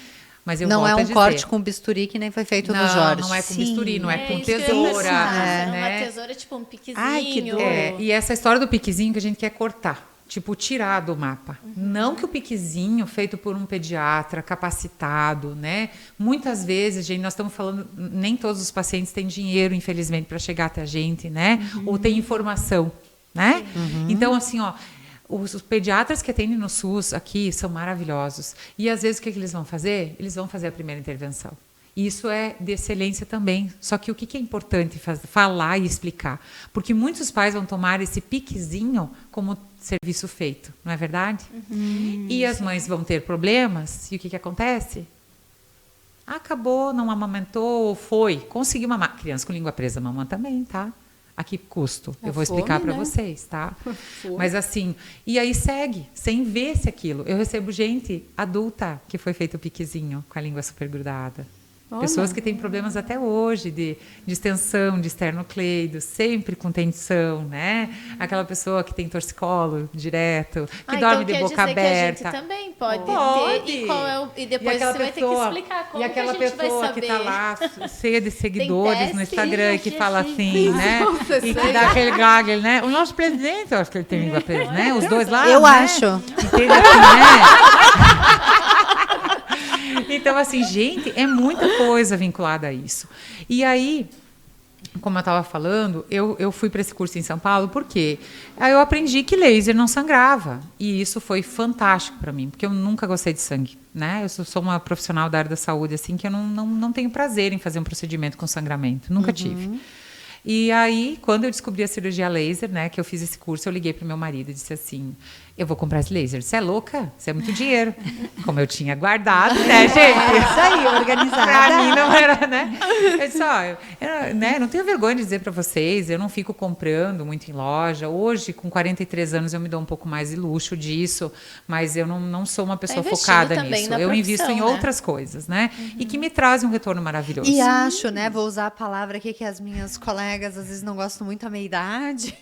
Mas eu não é um dizer, corte com bisturi que nem foi feito no Jorge. Não é com bisturi, não é com isso que eu ia tesoura. pensar. Né? Uma tesoura, tipo um piquezinho. Ai, que dor. E essa história do piquezinho que a gente quer cortar. Tipo, tirar do mapa. Não que o piquezinho feito por um pediatra capacitado, né? Muitas vezes, gente, nós estamos falando, nem todos os pacientes têm dinheiro, infelizmente, para chegar até a gente, né? Ou tem informação, né? Então, assim, ó, os pediatras que atendem no SUS aqui são maravilhosos. E, às vezes, o que eles vão fazer? Eles vão fazer a primeira intervenção. E isso é de excelência também. Só que o que é importante falar e explicar? Porque muitos pais vão tomar esse piquezinho como serviço feito, não é verdade? E as mães vão ter problemas, e o que acontece? Acabou, não amamentou, conseguiu mamar. Criança com língua presa mama também, tá? A que custo? Eu vou explicar para vocês, tá? Mas assim, e aí segue, sem ver se aquilo. Eu recebo gente adulta que foi feito o piquezinho com a língua super grudada. Pessoas que têm problemas até hoje de distensão, de esternocleido, sempre com tensão, né? Aquela pessoa que tem torcicolo direto, que dorme então de quer boca dizer aberta. Que a gente também pode ter. E depois você vai ter que explicar como que a gente vai saber. E aquela pessoa que está lá, cheia de seguidores no Instagram, que fala assim, né? E que dá aquele gaggle, né? O nosso presidente, eu acho que ele tem língua presa, né? Os dois lá, Eu né? acho. Entende assim, né? Então, assim, gente, é muita coisa vinculada a isso. E aí, como eu estava falando, eu fui para esse curso em São Paulo, porque aí eu aprendi que laser não sangrava. E isso foi fantástico para mim, porque eu nunca gostei de sangue, né? Eu sou uma profissional da área da saúde, assim, que eu não tenho prazer em fazer um procedimento com sangramento. Nunca tive. E aí, quando eu descobri a cirurgia laser, né, que eu fiz esse curso, eu liguei para o meu marido e disse assim, eu vou comprar esse laser. Você é louca? Isso é muito dinheiro. Como eu tinha guardado, né, gente? Isso aí, organizada. Pra mim não era, né? Eu disse, né, não tenho vergonha de dizer para vocês, eu não fico comprando muito em loja. Hoje, com 43 anos, eu me dou um pouco mais de luxo disso, mas eu não sou uma pessoa focada nisso. Eu invisto em outras coisas, né? E que me trazem um retorno maravilhoso. E acho, né, vou usar a palavra aqui que as minhas colegas às vezes não gostam muito, a meia-idade.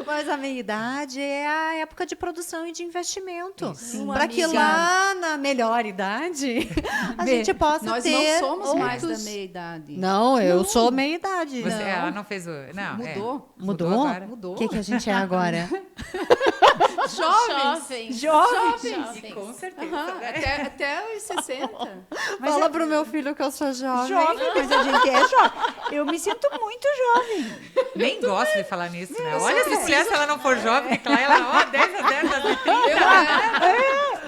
Mas a meia-idade é a época de produção e de investimento. Para que lá na melhor idade a gente possa nós ter. Nós não somos outros... mais da meia-idade. Não, eu sou meia-idade. Ela não fez o. Não, mudou. Mudou? Mudou. O que a gente é agora? Jovens. Com certeza. Né? Até os 60. Mas fala pro meu filho que eu sou jovem. Mas a gente é jovem. Eu me sinto muito jovem. Nem gosto de falar nisso, né? Olha, se ela não for jovem, que lá ela, 10 a 10 a 30.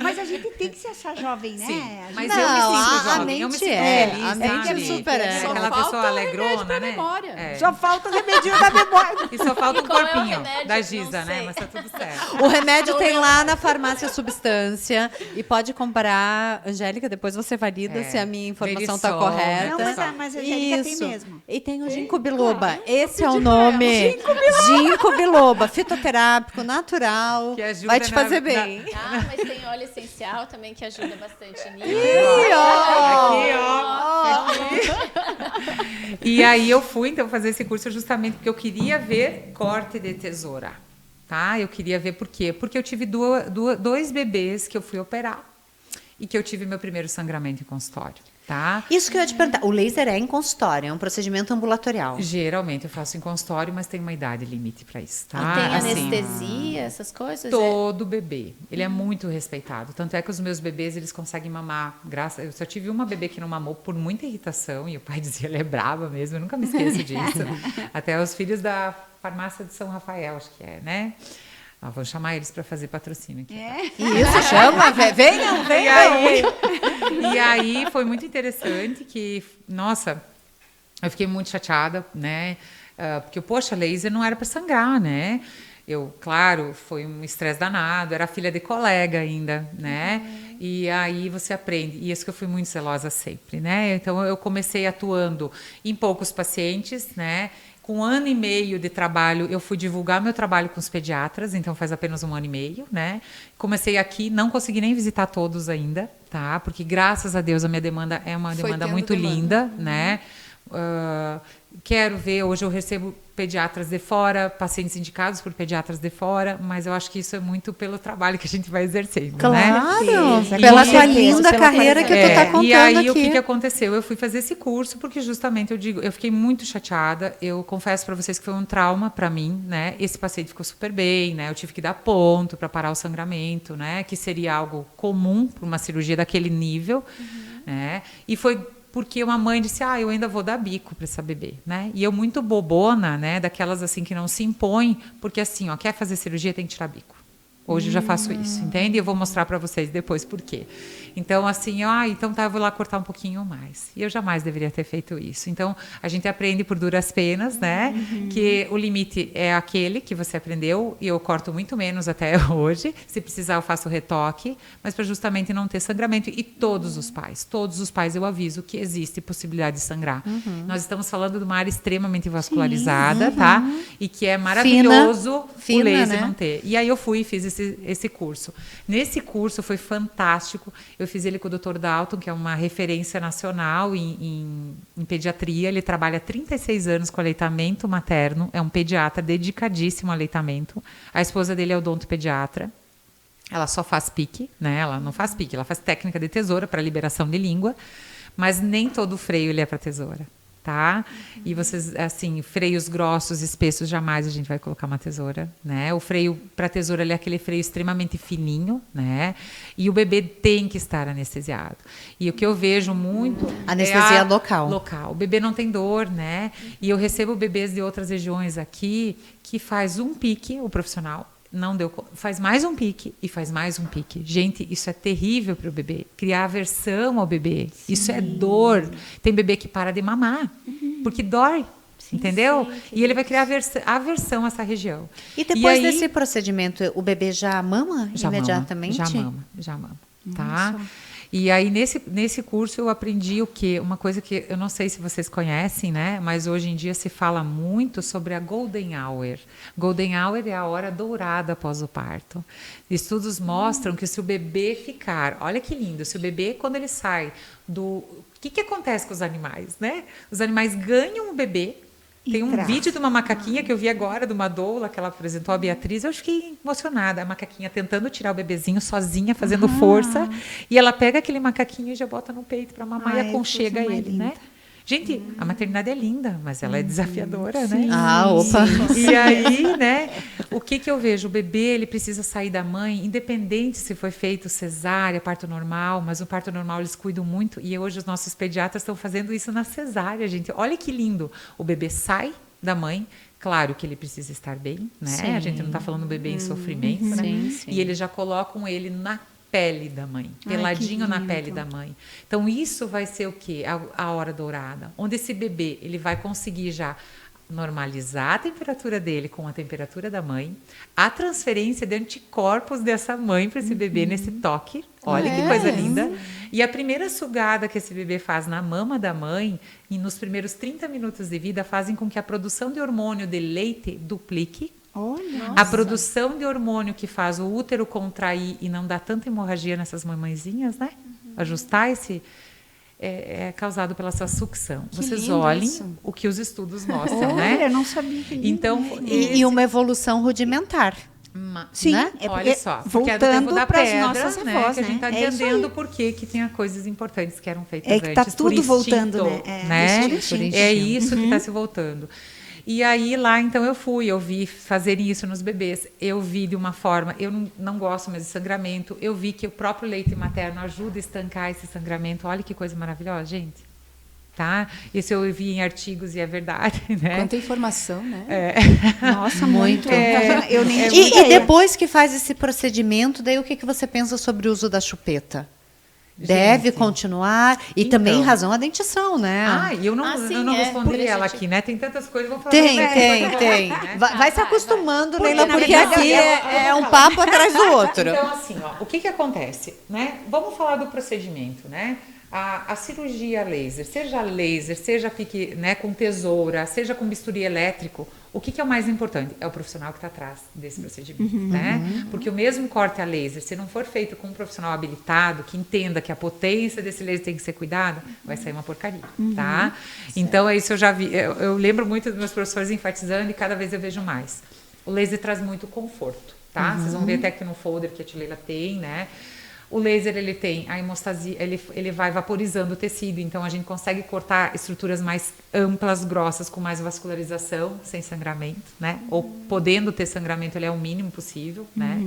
Mas a gente tem que se achar jovem, né? Sim, mas não, eu me sinto a jovem, mente eu me sinto feliz, a mente sabe? super é. Aquela Só pessoa falta alegrona, pra né? memória. Só falta o remedinho da memória. E só falta um qual é o corpinho remédio? da Não Giza, né? sei. Mas tá tudo certo. O remédio tem lá na farmácia Substância e pode comprar. Angélica, depois você valida se a minha informação está Verisol, correta. Não, mas a Angélica tem mesmo. E tem o ginkgo biloba. Esse é o nome. Ginkgo biloba, fitoterápico, natural. Que ajuda Vai te fazer bem. Ah, mas tem óleo essencial também que ajuda bastante nisso. Aqui, ó. E aí eu fui, então, fazer esse curso justamente porque eu queria ver corte de tesoura. Tá? Eu queria ver por quê? Porque eu tive dois bebês que eu fui operar e que eu tive meu primeiro sangramento em consultório. Tá? Isso que eu ia te perguntar. O laser é em consultório, é um procedimento ambulatorial. Geralmente eu faço em consultório, mas tem uma idade limite para isso. Tá? E tem Assim, anestesia, essas coisas? todo bebê. Ele é muito respeitado. Tanto é que os meus bebês, eles conseguem mamar. Eu só tive uma bebê que não mamou por muita irritação, e o pai dizia, ela é brava mesmo, eu nunca me esqueço disso. Até os filhos da farmácia de São Rafael, acho que é, né? Vou chamar eles para fazer patrocínio aqui. Isso, chama, venham. E aí foi muito interessante que, nossa, eu fiquei muito chateada, né? Porque, poxa, laser não era para sangrar, né? Claro, foi um estresse danado, era filha de colega ainda, né? E aí você aprende, e isso que eu fui muito zelosa sempre, né? Então eu comecei atuando em poucos pacientes, né? Com 1 ano e meio de trabalho, eu fui divulgar meu trabalho com os pediatras, então faz apenas 1 ano e meio, né? Comecei aqui, não consegui nem visitar todos ainda, tá? Porque graças a Deus a minha demanda é uma demanda muito linda, né? Quero ver, hoje eu recebo pediatras de fora, pacientes indicados por pediatras de fora, mas eu acho que isso é muito pelo trabalho que a gente vai exercendo, né? Claro, pela sua linda carreira que tu tá contando e aí, aqui. o que aconteceu? Eu fui fazer esse curso porque justamente eu fiquei muito chateada. Eu confesso para vocês que foi um trauma para mim, né? Esse paciente ficou super bem, né? Eu tive que dar ponto para parar o sangramento, né? Que seria algo comum para uma cirurgia daquele nível, né? E foi porque uma mãe disse, eu ainda vou dar bico para essa bebê, né? E eu muito bobona, né? Daquelas assim que não se impõem, porque assim, quer fazer cirurgia, tem que tirar bico. Hoje eu já faço isso, entende? E eu vou mostrar para vocês depois por quê. Então, assim, então tá, eu vou lá cortar um pouquinho mais. E eu jamais deveria ter feito isso. Então, a gente aprende por duras penas, né? Que o limite é aquele que você aprendeu, e eu corto muito menos até hoje. Se precisar, eu faço retoque, mas para justamente não ter sangramento. E todos os pais eu aviso que existe possibilidade de sangrar. Nós estamos falando de uma área extremamente vascularizada, tá? E que é maravilhoso o laser, né? Não ter. E aí eu fui e fiz esse curso. Nesse curso foi fantástico. Eu fiz ele com o Dr. Dalton, que é uma referência nacional em pediatria. Ele trabalha há 36 anos com aleitamento materno. É um pediatra dedicadíssimo ao aleitamento. A esposa dele é odontopediatra. Ela só faz pique, né? Ela não faz pique, ela faz técnica de tesoura para liberação de língua. Mas nem todo freio ele é para tesoura. Tá? E vocês, assim, freios grossos, espessos, jamais a gente vai colocar uma tesoura, né? O freio para tesoura ele é aquele freio extremamente fininho, né? E o bebê tem que estar anestesiado. E o que eu vejo muito anestesia local. O bebê não tem dor, né? E eu recebo bebês de outras regiões aqui que faz um pique, o profissional não deu, faz mais um pique e faz mais um pique. Gente, isso é terrível para o bebê. Criar aversão ao bebê. Sim. Isso é dor. Tem bebê que para de mamar, porque dói. entendeu? E ele vai criar aversão a essa região. E depois desse procedimento, o bebê já mama imediatamente? Já mama, tá? E aí, nesse curso, eu aprendi o quê? Uma coisa que eu não sei se vocês conhecem, né? Mas hoje em dia se fala muito sobre a Golden Hour. Golden Hour é a hora dourada após o parto. Estudos mostram que se o bebê ficar... Olha que lindo! Se o bebê, quando ele sai do... O que acontece com os animais, né? Os animais ganham o bebê. Tem um vídeo de uma macaquinha que eu vi agora, de uma doula, que ela apresentou a Beatriz. Eu fiquei emocionada. A macaquinha tentando tirar o bebezinho sozinha, fazendo força. E ela pega aquele macaquinho e já bota no peito para mamar e aconchega ele, né? Gente, a maternidade é linda, mas ela é desafiadora, né? Opa! E aí, né? O que eu vejo? O bebê, ele precisa sair da mãe, independente se foi feito cesárea, parto normal, mas o parto normal eles cuidam muito. E hoje os nossos pediatras estão fazendo isso na cesárea, gente. Olha que lindo! O bebê sai da mãe. Claro que ele precisa estar bem, né? Sim. A gente não está falando do bebê em sofrimento, né? Sim. E eles já colocam ele na pele da mãe, peladinho na pele da mãe. Então, isso vai ser o quê? A hora dourada, onde esse bebê ele vai conseguir já normalizar a temperatura dele com a temperatura da mãe, a transferência de anticorpos dessa mãe para esse bebê nesse toque. Olha que coisa linda. E a primeira sugada que esse bebê faz na mama da mãe, e nos primeiros 30 minutos de vida, fazem com que a produção de hormônio de leite duplique. A produção de hormônio que faz o útero contrair e não dar tanta hemorragia nessas mamãezinhas, né? Ajustar esse... É causado pela sua sucção. Vocês olhem o que os estudos mostram, né? Eu não sabia. Então, e uma evolução rudimentar. Sim, né? Olha só, porque é do tempo da pedra, né? Que a gente está entendendo por que tem coisas importantes que eram feitas antes. É que está tudo voltando, né? É isso que está se voltando. E aí lá, então, eu vi fazer isso nos bebês. Eu vi de uma forma, eu não gosto mais de sangramento. Eu vi que o próprio leite materno ajuda a estancar esse sangramento. Olha que coisa maravilhosa, gente. Tá? Isso eu vi em artigos e é verdade, né? Quanta informação, né? Nossa, muito. Eu nem e depois que faz esse procedimento, daí o que você pensa sobre o uso da chupeta? Deve continuar. E então, também razão a dentição, né? Eu não respondi ela aqui, né? Tem tantas coisas, vou falar. Tem. Né? Vai se acostumando, Leila, porque aqui é um papo atrás do outro. Então, assim, o que acontece, né? Vamos falar do procedimento, né? A cirurgia laser, seja pique, né, com tesoura, seja com bisturi elétrico, o que é o mais importante? É o profissional que está atrás desse procedimento, né? Porque o mesmo corte a laser, se não for feito com um profissional habilitado, que entenda que a potência desse laser tem que ser cuidada, vai sair uma porcaria, tá? Então, é isso eu já vi. Eu lembro muito dos meus professores enfatizando e cada vez eu vejo mais. O laser traz muito conforto, tá? Vocês vão ver até aqui no folder que a Tileila tem, né? O laser, ele tem a hemostasia, ele vai vaporizando o tecido, então a gente consegue cortar estruturas mais amplas, grossas, com mais vascularização, sem sangramento, né? Ou podendo ter sangramento, ele é o mínimo possível, né?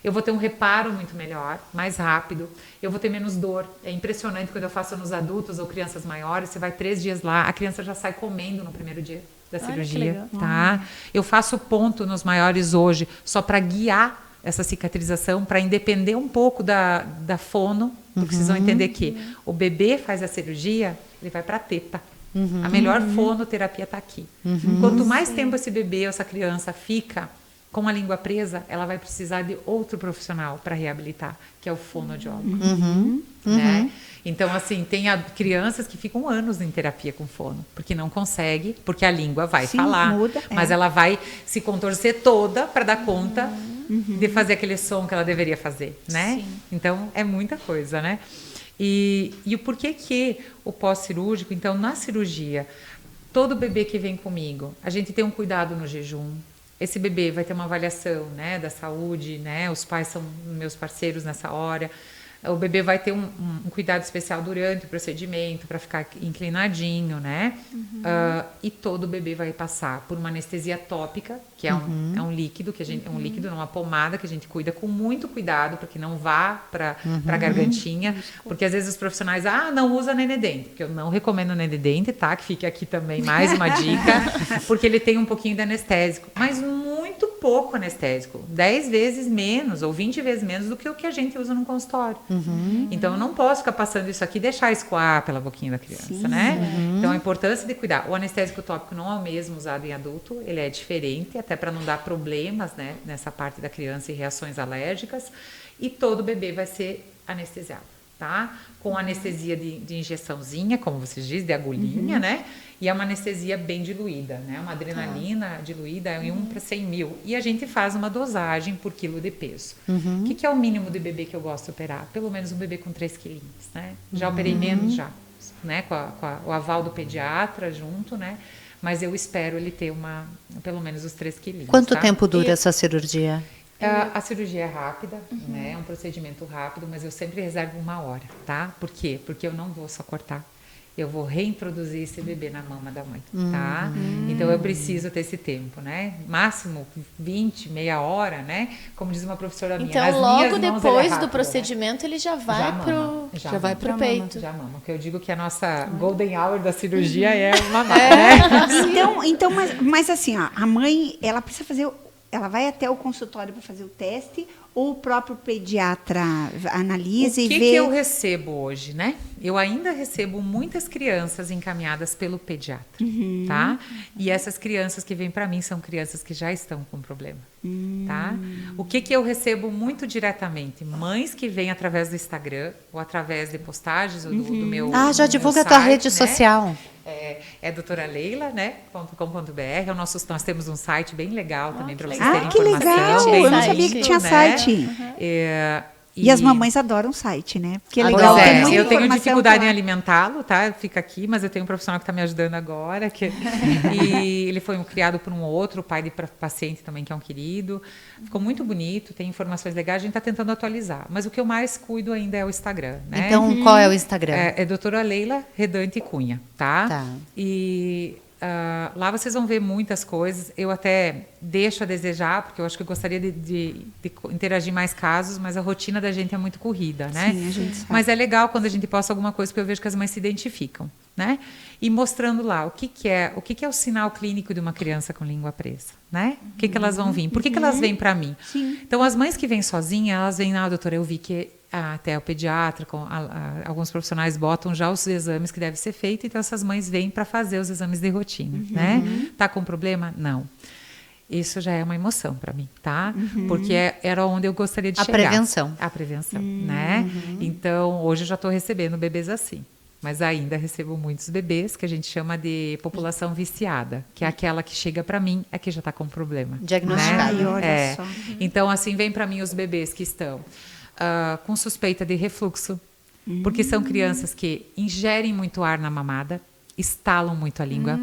Eu vou ter um reparo muito melhor, mais rápido, eu vou ter menos dor. É impressionante quando eu faço nos adultos ou crianças maiores, você vai 3 dias lá, a criança já sai comendo no primeiro dia da cirurgia, tá? Eu faço ponto nos maiores hoje, só para guiar essa cicatrização, para independer um pouco da fono, porque vocês vão entender que o bebê faz a cirurgia, ele vai para a teta. A melhor fonoterapia está aqui. Quanto mais tempo esse bebê ou essa criança fica com a língua presa, ela vai precisar de outro profissional para reabilitar, que é o fonoaudiólogo. Né? Então, assim, tem crianças que ficam anos em terapia com fono, porque não consegue, porque a língua vai falar, mas ela vai se contorcer toda para dar conta de fazer aquele som que ela deveria fazer, né? Sim. Então, é muita coisa, né? E o porquê que o pós-cirúrgico, então, na cirurgia, todo bebê que vem comigo, a gente tem um cuidado no jejum. Esse bebê vai ter uma avaliação, né, da saúde, né? Os pais são meus parceiros nessa hora. O bebê vai ter um cuidado especial durante o procedimento, para ficar inclinadinho, né? E todo bebê vai passar por uma anestesia tópica, que é um líquido, um líquido, uma pomada que a gente cuida com muito cuidado, para que não vá para a gargantinha. Porque às vezes os profissionais, não usa Nenedente, porque eu não recomendo Nenedente, tá? Que fique aqui também mais uma dica, porque ele tem um pouquinho de anestésico. Mas muito muito pouco anestésico, 10 vezes menos ou 20 vezes menos do que o que a gente usa no consultório. Então, eu não posso ficar passando isso aqui e deixar escoar pela boquinha da criança, né? Então, a importância de cuidar. O anestésico tópico não é o mesmo usado em adulto, ele é diferente, até para não dar problemas, né, nessa parte da criança e reações alérgicas. E todo bebê vai ser anestesiado, tá? Com anestesia de injeçãozinha, como vocês dizem, de agulhinha, né? E é uma anestesia bem diluída, né? Uma adrenalina diluída em 1 para 100 mil. E a gente faz uma dosagem por quilo de peso. O que é o mínimo de bebê que eu gosto de operar? Pelo menos um bebê com 3 quilinhos, né? Já operei menos já, né? Com o aval do pediatra junto, né? Mas eu espero ele ter pelo menos os 3 quilinhos. Quanto tempo dura essa cirurgia? A cirurgia é rápida, né? É um procedimento rápido, mas eu sempre reservo 1 hora, tá? Por quê? Porque eu não vou só cortar. Eu vou reintroduzir esse bebê na mama da mãe, tá? Então, eu preciso ter esse tempo, né? Máximo 20, meia hora, né? Como diz uma professora minha. Então, logo depois do procedimento, ele já vai pro peito. Já mama. Porque eu digo que a nossa golden hour da cirurgia é mamar, né? Então, mas assim, ó, a mãe, ela precisa fazer... Ela vai até o consultório para fazer o teste ou o próprio pediatra analisa e vê... O que eu recebo hoje, né? Eu ainda recebo muitas crianças encaminhadas pelo pediatra, tá? E essas crianças que vêm para mim são crianças que já estão com problema, tá? O que eu recebo muito diretamente? Mães que vêm através do Instagram ou através de postagens ou do meu já divulga a tua rede social. É doutora Leila, né? .com.br. Nós temos um site bem legal também para vocês terem informação. Que legal! Eu não sabia que tinha site. E as mamães adoram o site, né? Porque é legal. Eu tenho dificuldade em alimentá-lo, tá? Fica aqui, mas eu tenho um profissional que está me ajudando agora. E ele foi criado por um outro, pai de paciente também, que é um querido. Ficou muito bonito, tem informações legais, a gente está tentando atualizar. Mas o que eu mais cuido ainda é o Instagram, né? Então, qual é o Instagram? É doutora Leila Redante Cunha, tá? E... lá vocês vão ver muitas coisas. Eu até deixo a desejar, porque eu acho que eu gostaria de interagir mais casos, mas a rotina da gente é muito corrida, né? Sim, a gente sabe. Mas é legal quando a gente posta alguma coisa, porque eu vejo que as mães se identificam, né? E mostrando lá o que é o sinal clínico de uma criança com língua presa, né? O que elas vão vir? Por que elas vêm para mim? Sim. Então, as mães que vêm sozinhas, elas vêm, doutora, eu vi que até o pediatra, alguns profissionais botam já os exames que devem ser feitos, então essas mães vêm para fazer os exames de rotina, né? Tá com problema? Não. Isso já é uma emoção para mim, tá? Porque era onde eu gostaria de chegar. A prevenção, né? Então, hoje eu já estou recebendo bebês assim. Mas ainda recebo muitos bebês que a gente chama de população viciada, que é aquela que chega para mim, é que já está com problema. Diagnosticado. Né? Olha só. Então, assim, vem para mim os bebês que estão com suspeita de refluxo, porque são crianças que ingerem muito ar na mamada, estalam muito a língua.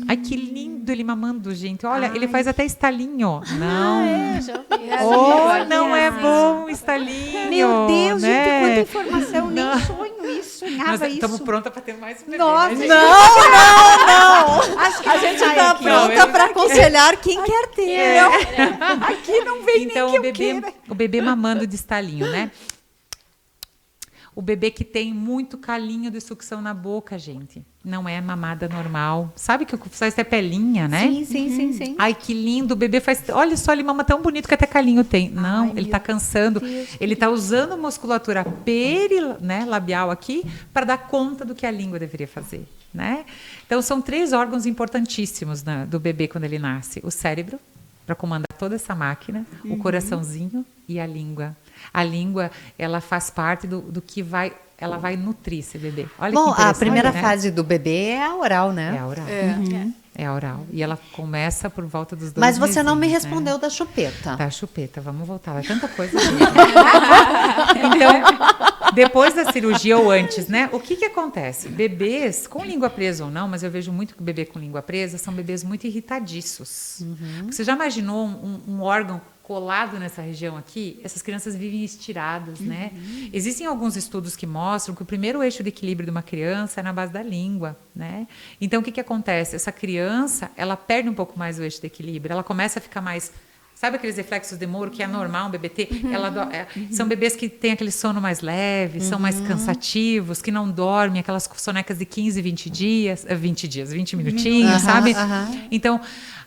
Ai, que lindo ele mamando, gente. Olha, ele faz até estalinho. Não. Já ouvi. Não é bom estalinho. Meu Deus, né? gente, quanta informação. Nem sonho isso, sonhava Nós isso. estamos prontas para ter mais um bebê. Nossa, né, Não! Acho que A não gente sai está aqui. pronta para aconselhar quem quer ter. Aqui não vem Então, nem que eu queira. o bebê mamando de estalinho, né? O bebê que tem muito calinho de sucção na boca, gente. Não é mamada normal. Sabe que faz até pelinha, né? Sim. Ai, que lindo. O bebê faz... Olha só, ele mama tão bonito que até calinho tem. Não, ele está cansando. Ele está usando musculatura labial aqui para dar conta do que a língua deveria fazer, né? Então, são 3 órgãos importantíssimos do bebê quando ele nasce. O cérebro, para comandar toda essa máquina. O coraçãozinho e a língua. A língua, ela faz parte do que vai... Ela vai nutrir esse bebê. Olha Bom, que interessante, a primeira né? fase do bebê é a oral, né? É a oral. É a oral. E ela começa por volta dos 2 Mas você não me mesinhos, respondeu né? da chupeta. Da chupeta, vamos voltar. É tanta coisa. Então, depois da cirurgia ou antes, né? O que acontece? Bebês, com língua presa ou não, mas eu vejo muito que bebê com língua presa são bebês muito irritadiços. Você já imaginou um órgão colado nessa região aqui? Essas crianças vivem estiradas, né? Existem alguns estudos que mostram que o primeiro eixo de equilíbrio de uma criança é na base da língua, né? Então, o que acontece? Essa criança, ela perde um pouco mais o eixo de equilíbrio, ela começa a ficar mais... Sabe aqueles reflexos de Moro que é normal um bebê ter? São bebês que têm aquele sono mais leve, são mais cansativos, que não dormem, aquelas sonecas de 15, 20 minutinhos, sabe? Então,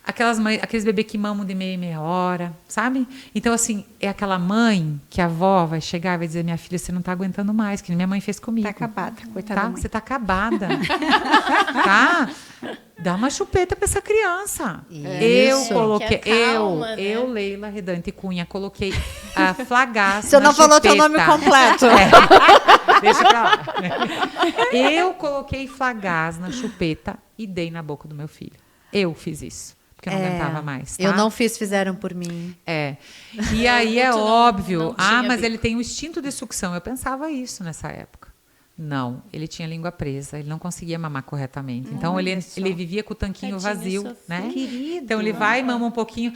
aqueles bebês que mamam de meia em meia hora, sabe? Então, assim, é aquela mãe que a avó vai chegar e vai dizer, minha filha, você não está aguentando mais, que minha mãe fez comigo. Tá acabada, coitada da mãe. Você tá acabada. Tá? Dá uma chupeta para essa criança. Isso. Eu, Leila Redante Cunha, coloquei a Flagaz. Você não falou teu nome completo. Deixa pra lá. Eu coloquei Flagaz na chupeta e dei na boca do meu filho. Eu fiz isso. Porque eu não aguentava mais. Tá? Eu não fiz, fizeram por mim. E aí é óbvio. Mas bico. ele tem o instinto de sucção. Eu pensava isso nessa época. Não, ele tinha língua presa, ele não conseguia mamar corretamente. Então ele vivia com o tanquinho vazio, né? Querido. Então ele vai, mama um pouquinho.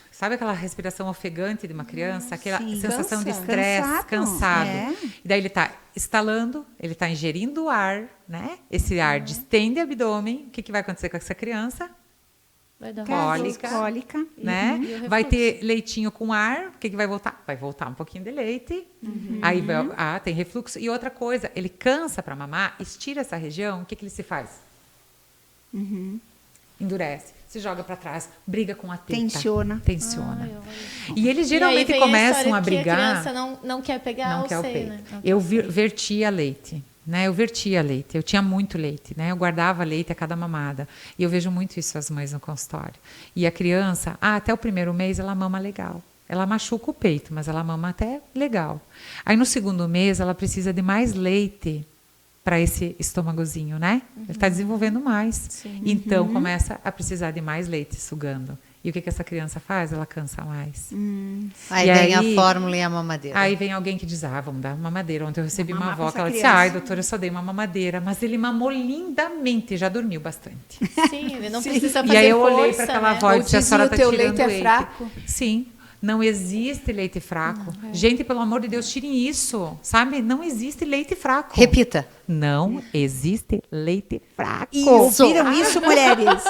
Sabe aquela respiração ofegante de uma criança? Aquela sensação de estresse, cansado. E daí ele está estalando, ele está ingerindo ar, né? Esse ar distende o abdômen. O que vai acontecer com essa criança? Vai dar Cólica. Né? Vai ter leitinho com ar. O que vai voltar? Vai voltar um pouquinho de leite. Aí tem refluxo. E outra coisa, ele cansa para mamar, estira essa região. O que ele se faz? Endurece, se joga para trás, briga com a teta. Tensiona. E eles geralmente começam a brigar. A criança não quer pegar o seio, né? Eu vertia leite. Né, eu vertia leite, eu tinha muito leite, né, eu guardava leite a cada mamada. E eu vejo muito isso as mães no consultório. E a criança, até o primeiro mês ela mama legal. Ela machuca o peito, mas ela mama até legal. Aí no segundo mês ela precisa de mais leite para esse estômagozinho, né? Ele está desenvolvendo mais. Sim. Então começa a precisar de mais leite sugando. E o que essa criança faz? Ela cansa mais. Aí vem a fórmula e a mamadeira. Aí vem alguém que diz, vamos dar uma mamadeira. Ontem eu recebi uma avó que ela disse, ai, doutora, eu só dei uma mamadeira. Mas ele mamou lindamente, já dormiu bastante. Sim, ele não precisa fazer força. E aí eu olhei para aquela avó e disse, a senhora está tirando leite é fraco? Sim. Não existe leite fraco. Gente, pelo amor de Deus, tirem isso, sabe? Não existe leite fraco. Repita. Não existe leite fraco. Ouviram isso, mulheres?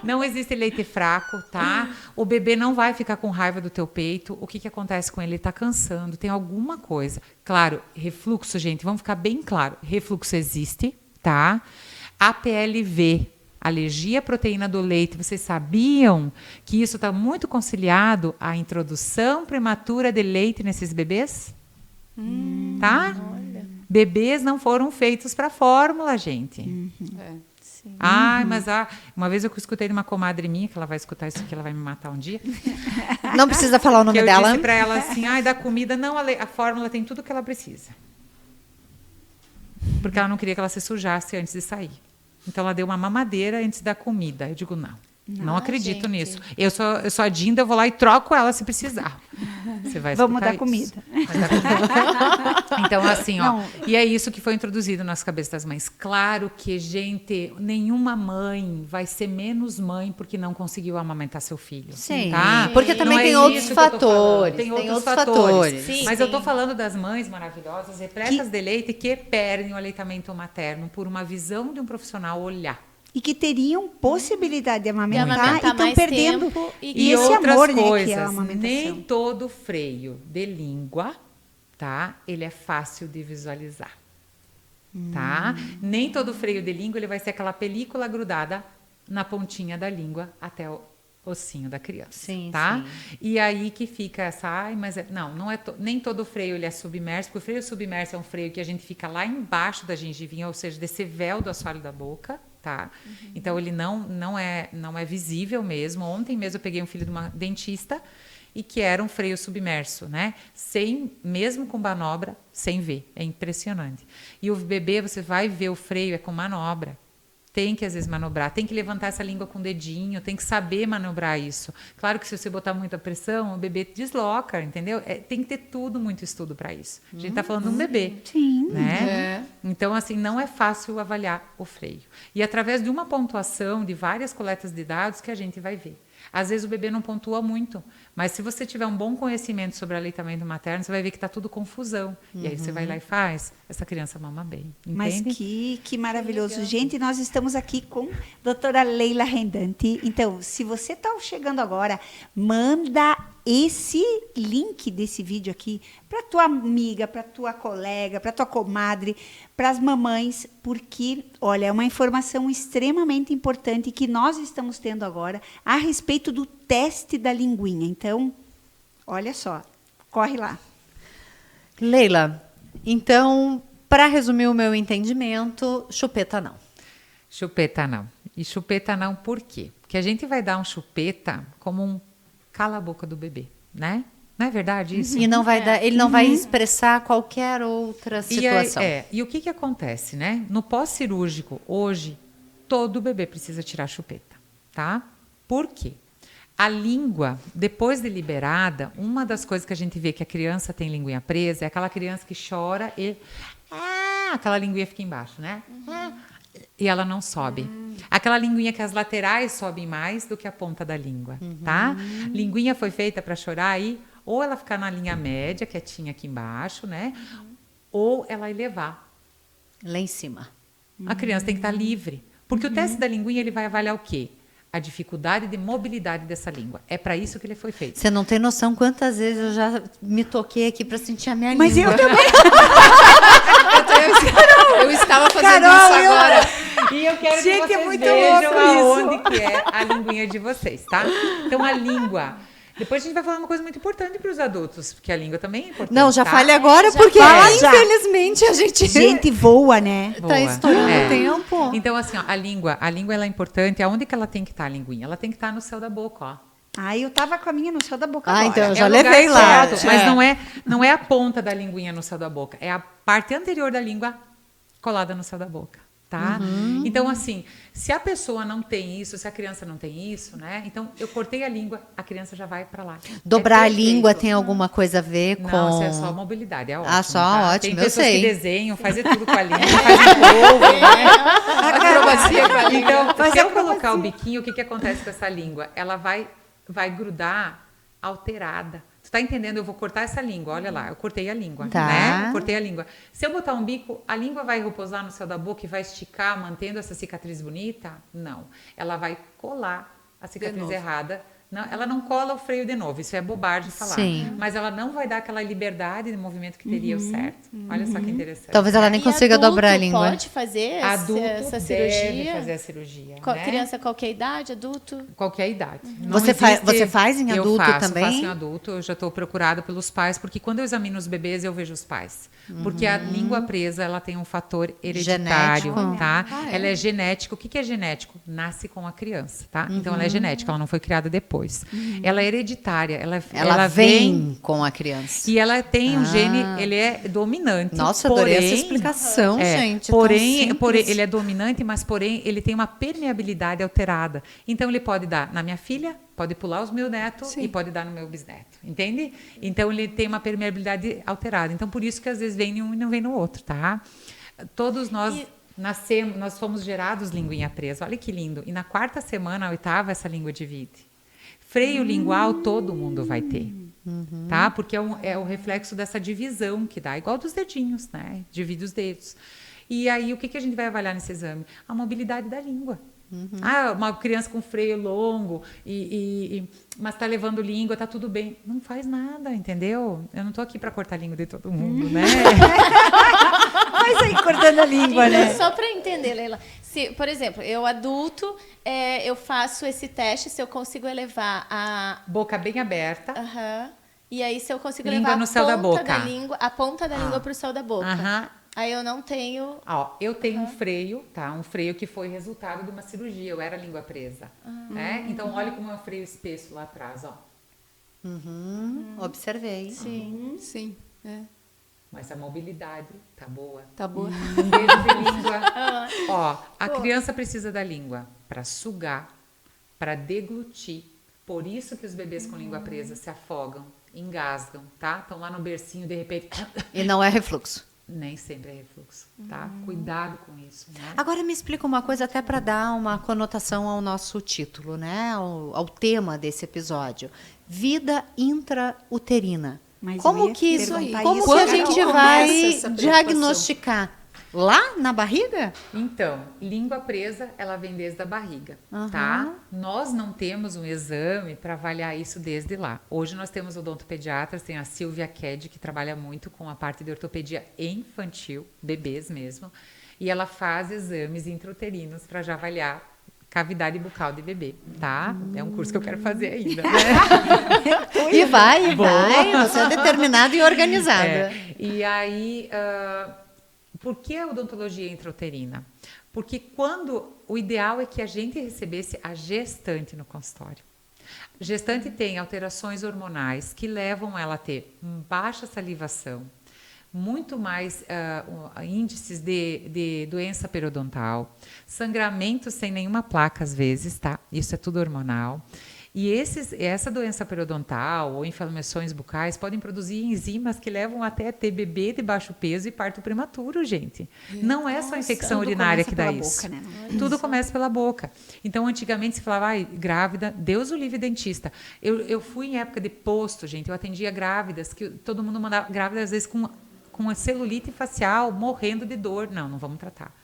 Não existe leite fraco, tá? O bebê não vai ficar com raiva do teu peito. O que acontece com ele? Ele está cansando, tem alguma coisa. Claro, refluxo, gente, vamos ficar bem claro. Refluxo existe, tá? APLV, alergia à proteína do leite. Vocês sabiam que isso está muito conciliado à introdução prematura de leite nesses bebês? Tá? Olha. Bebês não foram feitos para fórmula, gente. Sim. Mas uma vez eu escutei de uma comadre minha, que ela vai escutar isso aqui, ela vai me matar um dia. Não precisa falar o nome dela. Eu disse para ela assim, da comida, não, a fórmula tem tudo que ela precisa. Porque ela não queria que ela se sujasse antes de sair. Então, ela deu uma mamadeira antes da comida. Eu digo, não acredito nisso. Eu sou a Dinda, eu vou lá e troco ela se precisar. Você vai Vamos dar isso. comida. Então, assim, e é isso que foi introduzido nas cabeças das mães. Claro que, gente, nenhuma mãe vai ser menos mãe porque não conseguiu amamentar seu filho. Sim, tá? porque também tem outros fatores. Tem outros fatores. Sim, Mas eu estou falando das mães maravilhosas, repletas de leite, que perdem o aleitamento materno por uma visão de um profissional olhar. E que teriam possibilidade de amamentar e estão mais perdendo tempo e esse outras amor, coisas. Né, que é a amamentação. Nem todo freio de língua, tá? Ele é fácil de visualizar, tá? Nem todo freio de língua ele vai ser aquela película grudada na pontinha da língua até o ossinho da criança, tá? Sim. E aí que fica essa, não é nem todo freio ele é submerso, porque o freio submerso é um freio que a gente fica lá embaixo da gengivinha, ou seja, desse véu do assoalho da boca. Tá? Então ele não é visível mesmo. Ontem mesmo eu peguei um filho de uma dentista e que era um freio submerso, né? Mesmo com manobra, sem ver. É impressionante. E o bebê, você vai ver o freio, é com manobra. Tem que, às vezes, manobrar. Tem que levantar essa língua com o dedinho. Tem que saber manobrar isso. Claro que se você botar muita pressão, o bebê desloca, entendeu? Tem que ter muito estudo para isso. A gente está falando de um bebê. Sim. Né? Então, assim, não é fácil avaliar o freio. E através de uma pontuação, de várias coletas de dados, que a gente vai ver. Às vezes o bebê não pontua muito, mas se você tiver um bom conhecimento sobre aleitamento materno, você vai ver que está tudo confusão. E aí você vai lá e faz, essa criança mama bem. Entende? Mas que maravilhoso. Gente, nós estamos aqui com a doutora Leila Redante. Então, se você está chegando agora, manda esse link desse vídeo aqui para tua amiga, para tua colega, para tua comadre, para as mamães, porque, olha, é uma informação extremamente importante que nós estamos tendo agora a respeito do teste da linguinha. Então, olha só, corre lá. Leila, então, para resumir o meu entendimento, chupeta não. Chupeta não. E chupeta não por quê? Porque a gente vai dar um chupeta como um cala a boca do bebê, né? Não é verdade isso? E não vai dar, ele não vai expressar qualquer outra situação. E o que acontece, né? No pós-cirúrgico, hoje, todo bebê precisa tirar a chupeta, tá? Por quê? A língua, depois de liberada, uma das coisas que a gente vê que a criança tem linguinha presa é aquela criança que chora e aquela linguinha fica embaixo, né? E ela não sobe. Aquela linguinha que as laterais sobem mais do que a ponta da língua, tá? Linguinha foi feita para chorar aí, ou ela ficar na linha média, quietinha aqui embaixo, né? Ou ela elevar. Lá em cima. A criança tem que estar livre. Porque o teste da linguinha, ele vai avaliar o quê? A dificuldade de mobilidade dessa língua. É para isso que ele foi feito. Você não tem noção quantas vezes eu já me toquei aqui para sentir a minha Mas língua. eu também. Eu estava fazendo isso agora. E eu quero Gente, que vocês é muito vejam louco aonde que é a linguinha de vocês, tá? Então, a língua. Depois a gente vai falar uma coisa muito importante para os adultos, porque a língua também é importante. Não, já tá? fale agora, porque infelizmente a gente Gente, voa, né? Boa. tá estourando É. o tempo. Então, assim, ó, a língua ela é importante. Aonde que ela tem que estar, a linguinha? Ela tem que estar no céu da boca, ó. Ai, eu tava com a minha no céu da boca Ah, agora. então eu já É o lugar levei lá. certo, mas não é a ponta da linguinha no céu da boca. É a parte anterior da língua colada no céu da boca, tá? Então, assim, se a pessoa não tem isso, se a criança não tem isso, né? Então, eu cortei a língua, a criança já vai para lá. Dobrar a perfeito. língua tem alguma coisa a ver com... Não, isso é só mobilidade, é ótimo. só tá? ótimo, Tem eu pessoas sei. que desenham, fazem tudo com a língua, fazem polvo, né? Acrobacia com a língua. Então, se eu colocar o biquinho, o que acontece com essa língua? Ela vai grudar alterada. Tu tá entendendo? Eu vou cortar essa língua, olha lá, eu cortei a língua, Tá. né? Eu cortei a língua. Se eu botar um bico, a língua vai repousar no céu da boca e vai esticar, mantendo essa cicatriz bonita? Não. Ela vai colar a cicatriz errada. Não, ela não cola o freio de novo, isso é bobagem falar. Sim. Mas ela não vai dar aquela liberdade de movimento que teria o certo. Olha só que interessante. Talvez ela nem E consiga adulto dobrar a língua. pode fazer Adulto essa deve cirurgia? fazer a cirurgia, né? Criança qualquer idade, adulto? Qualquer idade. Não Você faz em adulto eu também? faço em adulto. Eu já estou procurada pelos pais, porque quando eu examino os bebês, eu vejo os pais. Porque a língua presa, ela tem um fator hereditário, Genético. tá? Ah, é? Ela é genética. O que é genético? Nasce com a criança, tá? Então, ela é genética, ela não foi criada depois. Ela é hereditária. Ela vem com a criança. E ela tem um gene, ele é dominante. Nossa, adorei essa porém, explicação, gente. Porém, tão simples. ele é dominante, mas porém ele tem uma permeabilidade alterada. Então ele pode dar na minha filha, pode pular os meus netos Sim. e pode dar no meu bisneto, entende? Então ele tem uma permeabilidade alterada. Então por isso que às vezes vem em um e não vem no outro, tá? Todos nós nascemos, nós fomos gerados linguinha presa. Olha que lindo. E na 4ª semana, a 8ª, essa língua divide. Freio lingual todo mundo vai ter, tá? Porque é o reflexo dessa divisão que dá, igual dos dedinhos, né? Divide os dedos. E aí, o que a gente vai avaliar nesse exame? A mobilidade da língua. Uma criança com freio longo, mas está levando língua, tá tudo bem. Não faz nada, entendeu? Eu não estou aqui para cortar a língua de todo mundo, né? Mas aí cortando a língua, Então, né? só para entender, Leila. Se, por exemplo, eu adulto, eu faço esse teste, se eu consigo elevar a... Boca bem aberta. Aham. E aí, se eu consigo Língua levar no céu da boca. a ponta da língua para o céu da boca. Aham. Aí eu não tenho... Ó, eu tenho um freio, tá? Um freio que foi resultado de uma cirurgia. Eu era língua presa, né? Então, olha como é um freio espesso lá atrás, ó. Observei. Sim. Sim, é. Mas a mobilidade tá boa. Tá boa. Um beijo de língua. Ó, a criança precisa da língua para sugar, para deglutir. Por isso que os bebês com língua presa se afogam, engasgam, tá? Estão lá no bercinho, de repente... E não é refluxo. Nem sempre é refluxo, tá? Cuidado com isso, né? Agora me explica uma coisa até para dar uma conotação ao nosso título, né? Ao tema desse episódio. Vida intrauterina. Mas Como eu ia que perguntar como isso que a agora. gente Como vai começa essa preocupação? diagnosticar? Lá na barriga? Então, língua presa, ela vem desde a barriga, tá? Nós não temos um exame para avaliar isso desde lá. Hoje nós temos odontopediatras, tem a Silvia Ked, que trabalha muito com a parte de ortopedia infantil, bebês mesmo, e ela faz exames intrauterinos para já avaliar cavidade bucal de bebê, tá? É um curso que eu quero fazer ainda, né? E vai, você é determinada e organizada. E aí... por que a odontologia intrauterina? Porque o ideal é que a gente recebesse a gestante no consultório. A gestante tem alterações hormonais que levam ela a ter baixa salivação, muito mais índices de doença periodontal, sangramento sem nenhuma placa às vezes, tá? Isso é tudo hormonal. E essa doença periodontal ou inflamações bucais podem produzir enzimas que levam até a ter bebê de baixo peso e parto prematuro, gente. Não é só infecção urinária que dá isso. Boca, né? Tudo começa pela boca. Então, antigamente se falava, grávida, Deus o livre dentista. Eu fui em época de posto, gente, eu atendia grávidas, que todo mundo mandava, grávidas às vezes com a celulite facial, morrendo de dor. Não vamos tratar.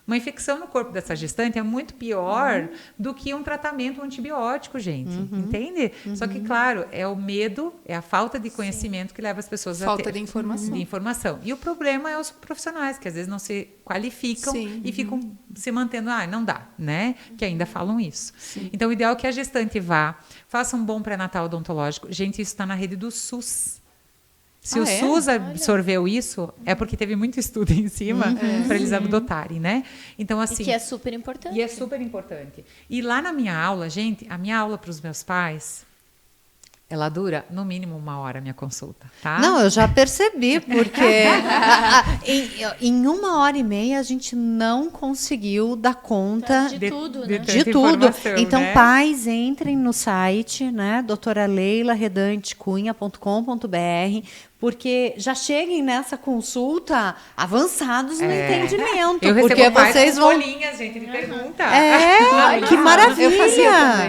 Uma infecção no corpo dessa gestante é muito pior do que um tratamento antibiótico, gente. Entende? Só que, claro, é o medo, é a falta de conhecimento que leva as pessoas a ter... Falta de informação. E o problema é os profissionais, que às vezes não se qualificam e ficam se mantendo, não dá, né? Que ainda falam isso. Sim. Então, o ideal é que a gestante vá, faça um bom pré-natal odontológico. Gente, isso está na rede do SUS. Se o SUS absorveu isso, é porque teve muito estudo em cima para eles adotarem, né? Então, assim... E que é super importante. E é super importante. E lá na minha aula, gente, a minha aula para os meus pais, ela dura no mínimo 1 hora, a minha consulta, tá? Não, eu já percebi, porque em 1h30 a gente não conseguiu dar conta de tudo, né? De tudo. Então, né? Pais, entrem no site, né? doutoraleilaredantecunha.com.br, porque já cheguem nessa consulta avançados no entendimento. Eu porque recebo vocês vão... bolinhas, gente, me pergunta. Que maravilha! Eu fazia também.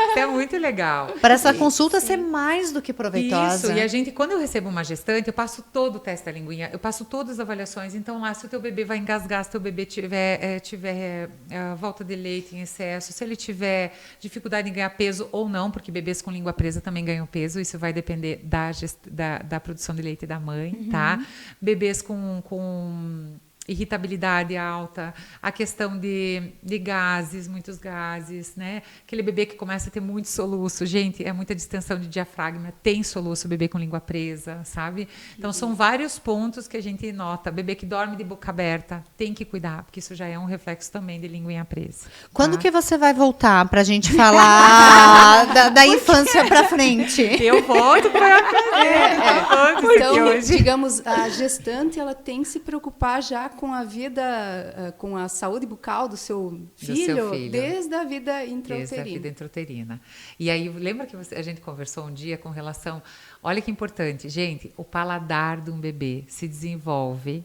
Isso é muito legal. Para essa consulta ser mais do que proveitosa. Isso, e a gente, quando eu recebo uma gestante, eu passo todo o teste da linguinha, eu passo todas as avaliações. Então, lá, se o teu bebê vai engasgar, se o teu bebê tiver volta de leite em excesso, se ele tiver dificuldade em ganhar peso ou não, porque bebês com língua presa também ganham peso, isso vai depender da produção de leite da mãe, tá? Bebês com irritabilidade alta, a questão de gases, muitos gases, né? Aquele bebê que começa a ter muito soluço, gente, é muita distensão de diafragma, tem soluço, bebê com língua presa, sabe? Então, são vários pontos que a gente nota. Bebê que dorme de boca aberta, tem que cuidar, porque isso já é um reflexo também de linguinha presa. Quando que você vai voltar pra gente falar da infância pra frente? Eu volto pra aprender. Então, digamos, a gestante, ela tem que se preocupar já com a vida, com a saúde bucal do seu filho, desde a vida intrauterina. Desde a vida intrauterina. E aí, lembra que a gente conversou um dia com relação... Olha que importante, gente, o paladar de um bebê se desenvolve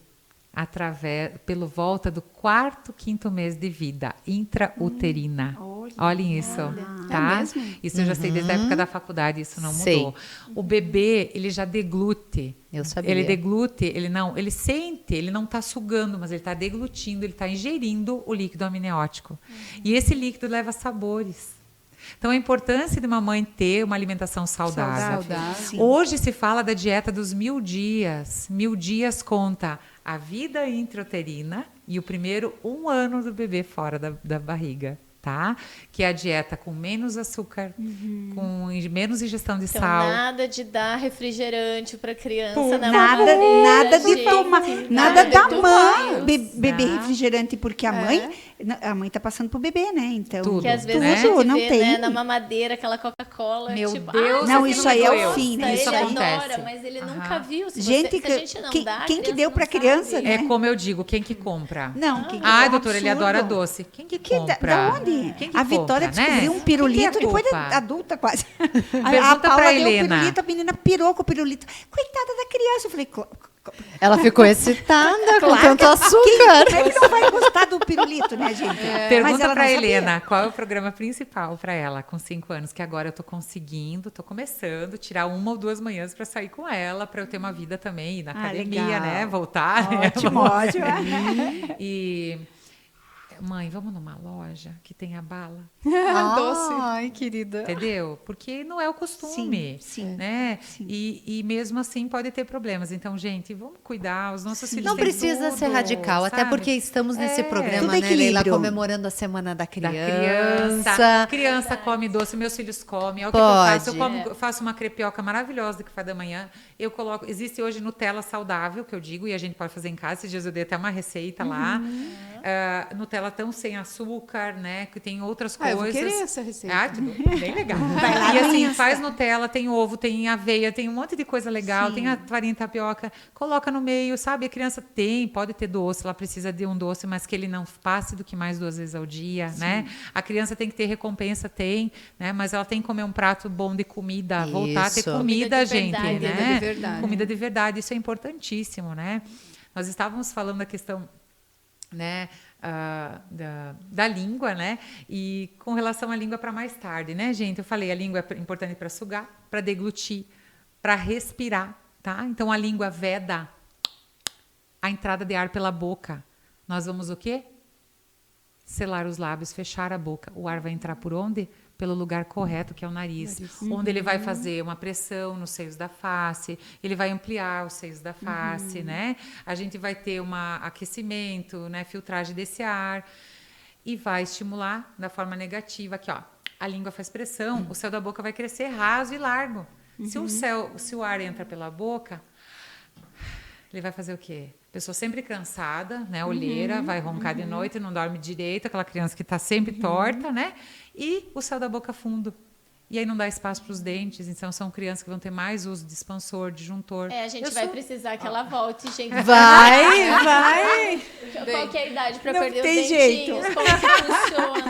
pelo volta do 4º, 5º mês de vida, intrauterina. Olhem isso, tá? É mesmo? Isso eu já sei desde a época da faculdade, isso não mudou. O bebê, ele já deglute. Eu sabia. Ele deglute, ele sente, ele não está sugando, mas ele está deglutindo, ele está ingerindo o líquido amniótico. E esse líquido leva sabores. Então, a importância de uma mãe ter uma alimentação saudável. Hoje se fala da dieta dos 1000 dias. 1000 dias conta a vida intrauterina e o primeiro 1 ano do bebê fora da barriga. Tá? Que é a dieta com menos açúcar, com menos ingestão de sal. Nada de dar refrigerante para criança. Nada de tomar, nada da mãe beber refrigerante, porque a mãe está passando pro bebê, né? Então, tudo, que às vezes a gente vê, né, na mamadeira aquela Coca-Cola. Meu tipo, Deus, não, isso aí é o fim, né? Isso Ele adora, mas ele nunca viu. Se a gente não dá, quem que deu para criança, né? É como eu digo, quem que compra? Não, doutora, ele adora doce. Quem que compra? Da onde? Quem que a Vitória compra, descobriu né? um pirulito Quem que depois de adulta quase. Pergunta a Paula pra deu Helena. Pirulito, a menina pirou com o pirulito. Coitada da criança. Eu falei, Ela ficou excitada com tanto açúcar. Como é que não vai gostar do pirulito, né, gente? Pergunta para Helena, qual é o programa principal para ela com 5 anos? Que agora eu tô começando, tirar 1 ou 2 manhãs para sair com ela, para eu ter uma vida também, ir na academia, legal. né? Voltar. Ótimo, ótimo. E... Mãe, vamos numa loja que tenha bala? Doce. Ai, querida. Entendeu? Porque não é o costume, Sim, né? sim. E mesmo assim pode ter problemas. Então, gente, vamos cuidar. Os nossos filhos Não têm precisa tudo, ser radical, sabe? até porque estamos nesse programa, Tudo né, Leila, equilíbrio. comemorando a Semana da Da Criança. criança come doce, meus filhos comem. É o que Pode. eu faço. Eu faço uma crepioca maravilhosa do café da manhã. Eu coloco. Existe hoje Nutella saudável, que eu digo, e a gente pode fazer em casa. Esses dias eu dei até uma receita lá. Nutella tão sem açúcar, né? Que tem outras Eu vou coisas. querer essa receita. Bem legal. Vai lá E no assim, Insta. faz Nutella, tem ovo, tem aveia, tem um monte de coisa legal, tem a farinha de tapioca, coloca no meio, sabe? A criança pode ter doce, ela precisa de um doce, mas que ele não passe do que mais 2 vezes ao dia, né? A criança tem que ter recompensa, né? Mas ela tem que comer um prato bom de comida, voltar a ter Isso. comida, Comida de gente, verdade. né? Comida de verdade. Comida de verdade, isso é importantíssimo, né? Nós estávamos falando da questão, né, da língua, né? E com relação à língua para mais tarde, né, gente? Eu falei, a língua é importante para sugar, para deglutir, para respirar, tá? Então a língua veda a entrada de ar pela boca. Nós vamos o quê? Selar os lábios, fechar a boca. O ar vai entrar por onde? Pelo lugar correto, que é o nariz. Onde ele vai fazer uma pressão nos seios da face, ele vai ampliar os seios da face, né? A gente vai ter um aquecimento, né? Filtragem desse ar. E vai estimular da forma negativa. Aqui, ó. A língua faz pressão, o céu da boca vai crescer raso e largo. Se o ar entra pela boca, ele vai fazer o quê? Pessoa sempre cansada, né? Olheira, vai roncar de noite, não dorme direito, aquela criança que está sempre torta, né? E o céu da boca fundo. E aí não dá espaço para os dentes, então são crianças que vão ter mais uso de expansor, disjuntor. A gente vai precisar que ela volte, gente. Vai. Qual que é a idade para Não perder os tem dentinhos? jeito. Como que funciona?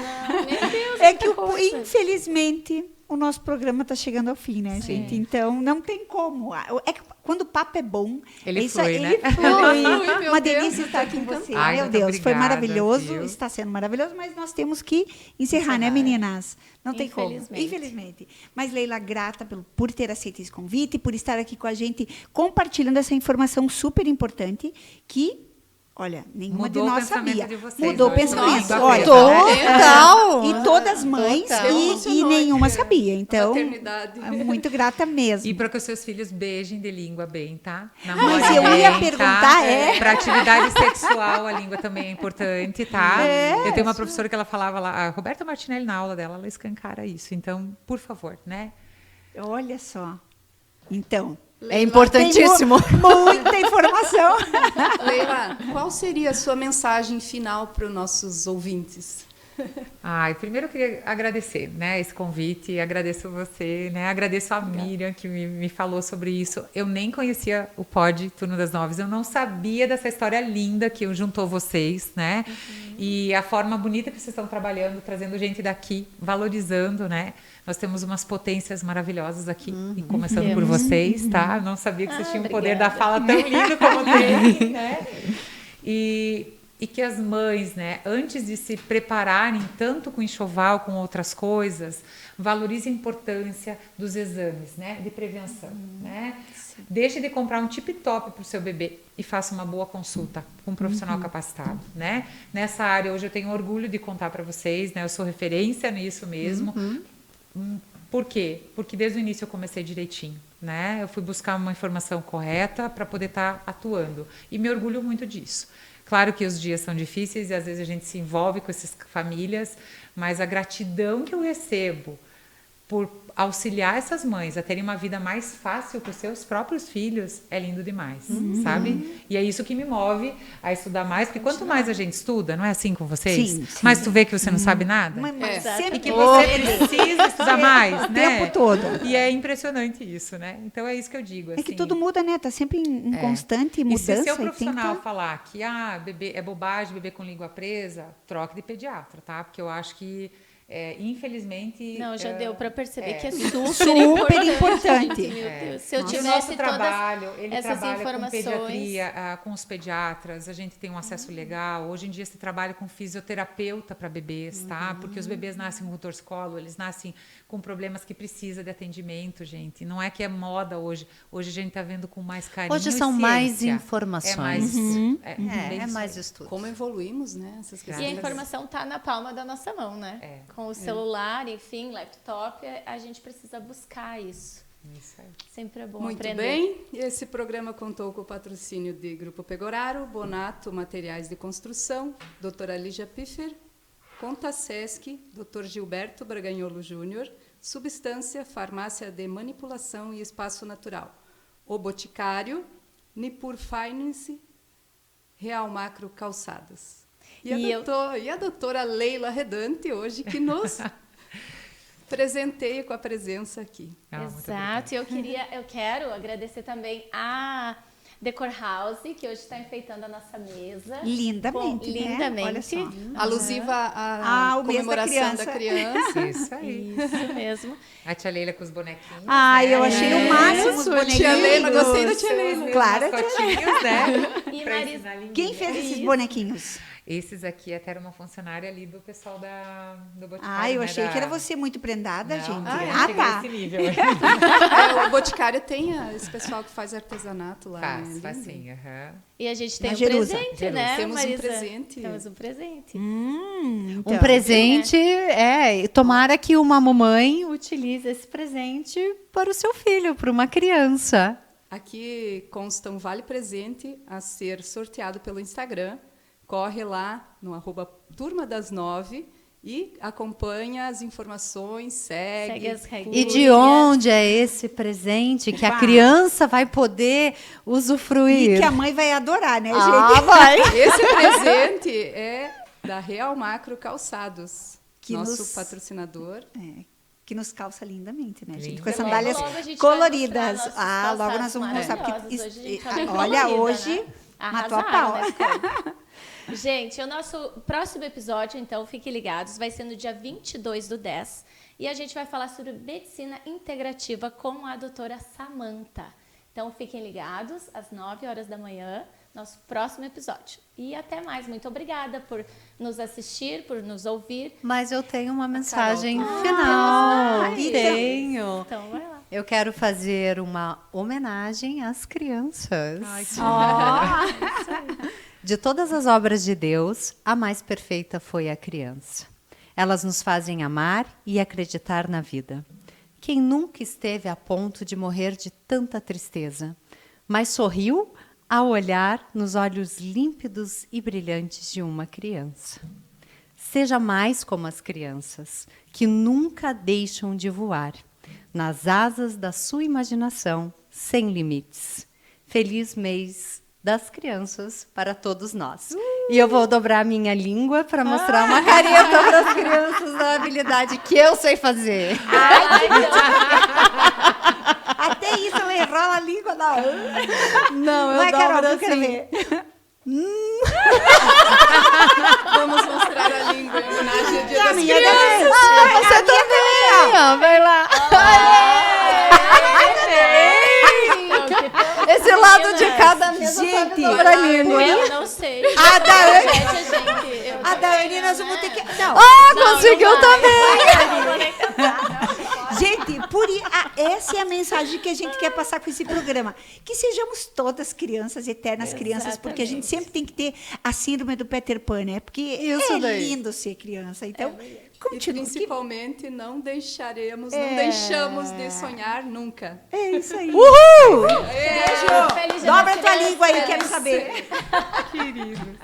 Meu Deus, É que, muita coisa. infelizmente, o nosso programa está chegando ao fim, né, gente? Então, não tem como. É que quando o papo é bom, Ele isso, flui, né? ele flui. Flui, meu Uma Deus, delícia eu estar tô com aqui você. Ai, Meu muito Deus, foi obrigada, maravilhoso, viu? está sendo maravilhoso, mas nós temos que encerrar, né, meninas? Não tem como. Infelizmente. Infelizmente. Mas, Leila, grata por ter aceito esse convite, por estar aqui com a gente, compartilhando essa informação super importante que... Olha, nenhuma Mudou de o nós pensamento sabia. de vocês Mudou o hoje, pensamento. sobre Olha, língua preta, né? Total. E todas mães Total. e Emocionou nenhuma aqui, sabia. a Então, maternidade. muito grata mesmo. E para que os seus filhos beijem de língua bem, tá? Mas eu ia perguntar, Para atividade sexual, a língua também é importante, tá? Eu tenho uma professora que ela falava lá, a Roberta Martinelli, na aula dela, ela escancara isso. Então, por favor, né? Olha só. Então, É importantíssimo. tem muita informação. Leila, qual seria a sua mensagem final para os nossos ouvintes? Primeiro eu queria agradecer, né, esse convite, agradeço você, né, agradeço a Miriam que me falou sobre isso. Eu nem conhecia o Pod Turno das 9, eu não sabia dessa história linda que juntou vocês, né, e a forma bonita que vocês estão trabalhando, trazendo gente daqui, valorizando, né. Nós temos umas potências maravilhosas aqui, e começando por vocês, tá? Não sabia que vocês tinham o poder da fala tão lindo como tem, né? E que as mães, né, antes de se prepararem tanto com enxoval, com outras coisas, valorizem a importância dos exames, né, de prevenção, né? Deixe de comprar um tip-top para o seu bebê e faça uma boa consulta com um profissional capacitado, né? Nessa área, hoje eu tenho orgulho de contar para vocês, né? Eu sou referência nisso mesmo. Por quê? Porque desde o início eu comecei direitinho, né? Eu fui buscar uma informação correta para poder estar atuando. E me orgulho muito disso. Claro que os dias são difíceis e às vezes a gente se envolve com essas famílias, mas a gratidão que eu recebo por auxiliar essas mães a terem uma vida mais fácil com os seus próprios filhos é lindo demais, sabe? E é isso que me move a estudar mais, porque quanto mais a gente estuda, não é assim com vocês? Sim. Mas tu vê que você não sabe nada? Mas E sempre que você precisa estudar mais, o né? tempo todo. E é impressionante isso, né? Então é isso que eu digo. É que assim. tudo muda, né? Tá sempre em constante E mudança. se seu e tem profissional que... falar que bebê é bobagem, bebê com língua presa, troque de pediatra, tá? Porque eu acho que infelizmente... Não, já deu para perceber que é super importante. Meu Deus, se eu tivesse trabalho, todas ele essas trabalha informações... com pediatria, com os pediatras, a gente tem um acesso legal. Hoje em dia se trabalha com fisioterapeuta para bebês, tá? Porque os bebês nascem com torcicolo, eles nascem com problemas que precisa de atendimento, gente. Não é que é moda hoje. Hoje a gente está vendo com mais carinho. Hoje são mais informações. É mais estudos. Como evoluímos, né? Essas e a informação está na palma da nossa mão, né? Com o celular, enfim, laptop, a gente precisa buscar isso. Isso aí. Sempre é bom Muito aprender. bem. Esse programa contou com o patrocínio de Grupo Pegoraro, Bonato Materiais de Construção, doutora Lígia Piffer, Conta Sesc, Dr. Gilberto Braganholo Júnior, Substância, Farmácia de Manipulação e Espaço Natural, O Boticário, Nipur Finance, Real Macro Calçadas. E a doutora Leila Redante, hoje, que nos presenteia com a presença aqui. Exato. Eu quero agradecer também a Decor House, que hoje está enfeitando a nossa mesa. Lindamente, né? Lindamente. Olha só. Alusiva à comemoração da criança. Isso aí. Isso mesmo. A tia Leila com os bonequinhos. Eu achei o máximo os bonequinhos. Tia Leila, gostei da tia Leila. Claro. Né? E Marisa, Quem fez esses bonequinhos? Esses aqui até era uma funcionária ali do pessoal do Boticário. Eu achei que era você muito prendada, gente. Não, Tá. esse nível. O Boticário tem esse pessoal que faz artesanato lá. Faz sim. E a gente tem Na um Jerusa. presente, né, Temos Marisa? um presente. Temos um presente. Então, Um presente, tomara que uma mamãe utilize esse presente para o seu filho, para uma criança. Aqui consta um vale presente a ser sorteado pelo Instagram. Corre lá no @Turma das 9 e acompanha as informações, segue as regras. E de onde é esse presente que a criança vai poder usufruir? E que a mãe vai adorar, né, gente? Vai! Esse presente é da Real Macro Calçados, Que nosso nos- patrocinador. Que nos calça lindamente, né, gente? Linda. Com as sandálias Logo a gente coloridas. vai mostrar nossos Logo nós vamos mostrar. calçados Porque, maravilhosos. Hoje a gente tá bem olha, colorida, hoje né? matou a pau. Arrasaram, né, gente, o nosso próximo episódio, então, fiquem ligados, vai ser no dia 22/10. E a gente vai falar sobre medicina integrativa com a doutora Samantha. Então, fiquem ligados, às 9 horas da manhã, nosso próximo episódio. E até mais. Muito obrigada por nos assistir, por nos ouvir. Mas eu tenho uma mensagem final. Tenho. Então, vai lá. Eu quero fazer uma homenagem às crianças. De todas as obras de Deus, a mais perfeita foi a criança. Elas nos fazem amar e acreditar na vida. Quem nunca esteve a ponto de morrer de tanta tristeza, mas sorriu ao olhar nos olhos límpidos e brilhantes de uma criança? Seja mais como as crianças, que nunca deixam de voar, nas asas da sua imaginação, sem limites. Feliz mês das crianças para todos nós. E eu vou dobrar a minha língua para mostrar uma careta para as crianças da habilidade que eu sei fazer. Até isso ela enrola a língua da Não, Vai, eu Carol, dobro eu quero assim. ver. Vamos mostrar a língua em homenagem ao Dia E a das minha Crianças. Você também, ó. Vai lá. Esse lado de cada mesa Gente, dobra a língua. Eu não sei. A Daiane, Gente, a Daiane, nós vamos ter que... Não, Conseguiu também. gente, essa é a mensagem que a gente quer passar com esse programa. Que sejamos todas crianças, eternas crianças, porque a gente sempre tem que ter a síndrome do Peter Pan, né? Porque Isso é daí. lindo ser criança. Então, E continua. principalmente não deixamos de sonhar nunca. É isso aí. Feliz Dia Dobra das tua língua aí, Crianças. quero saber. Querido.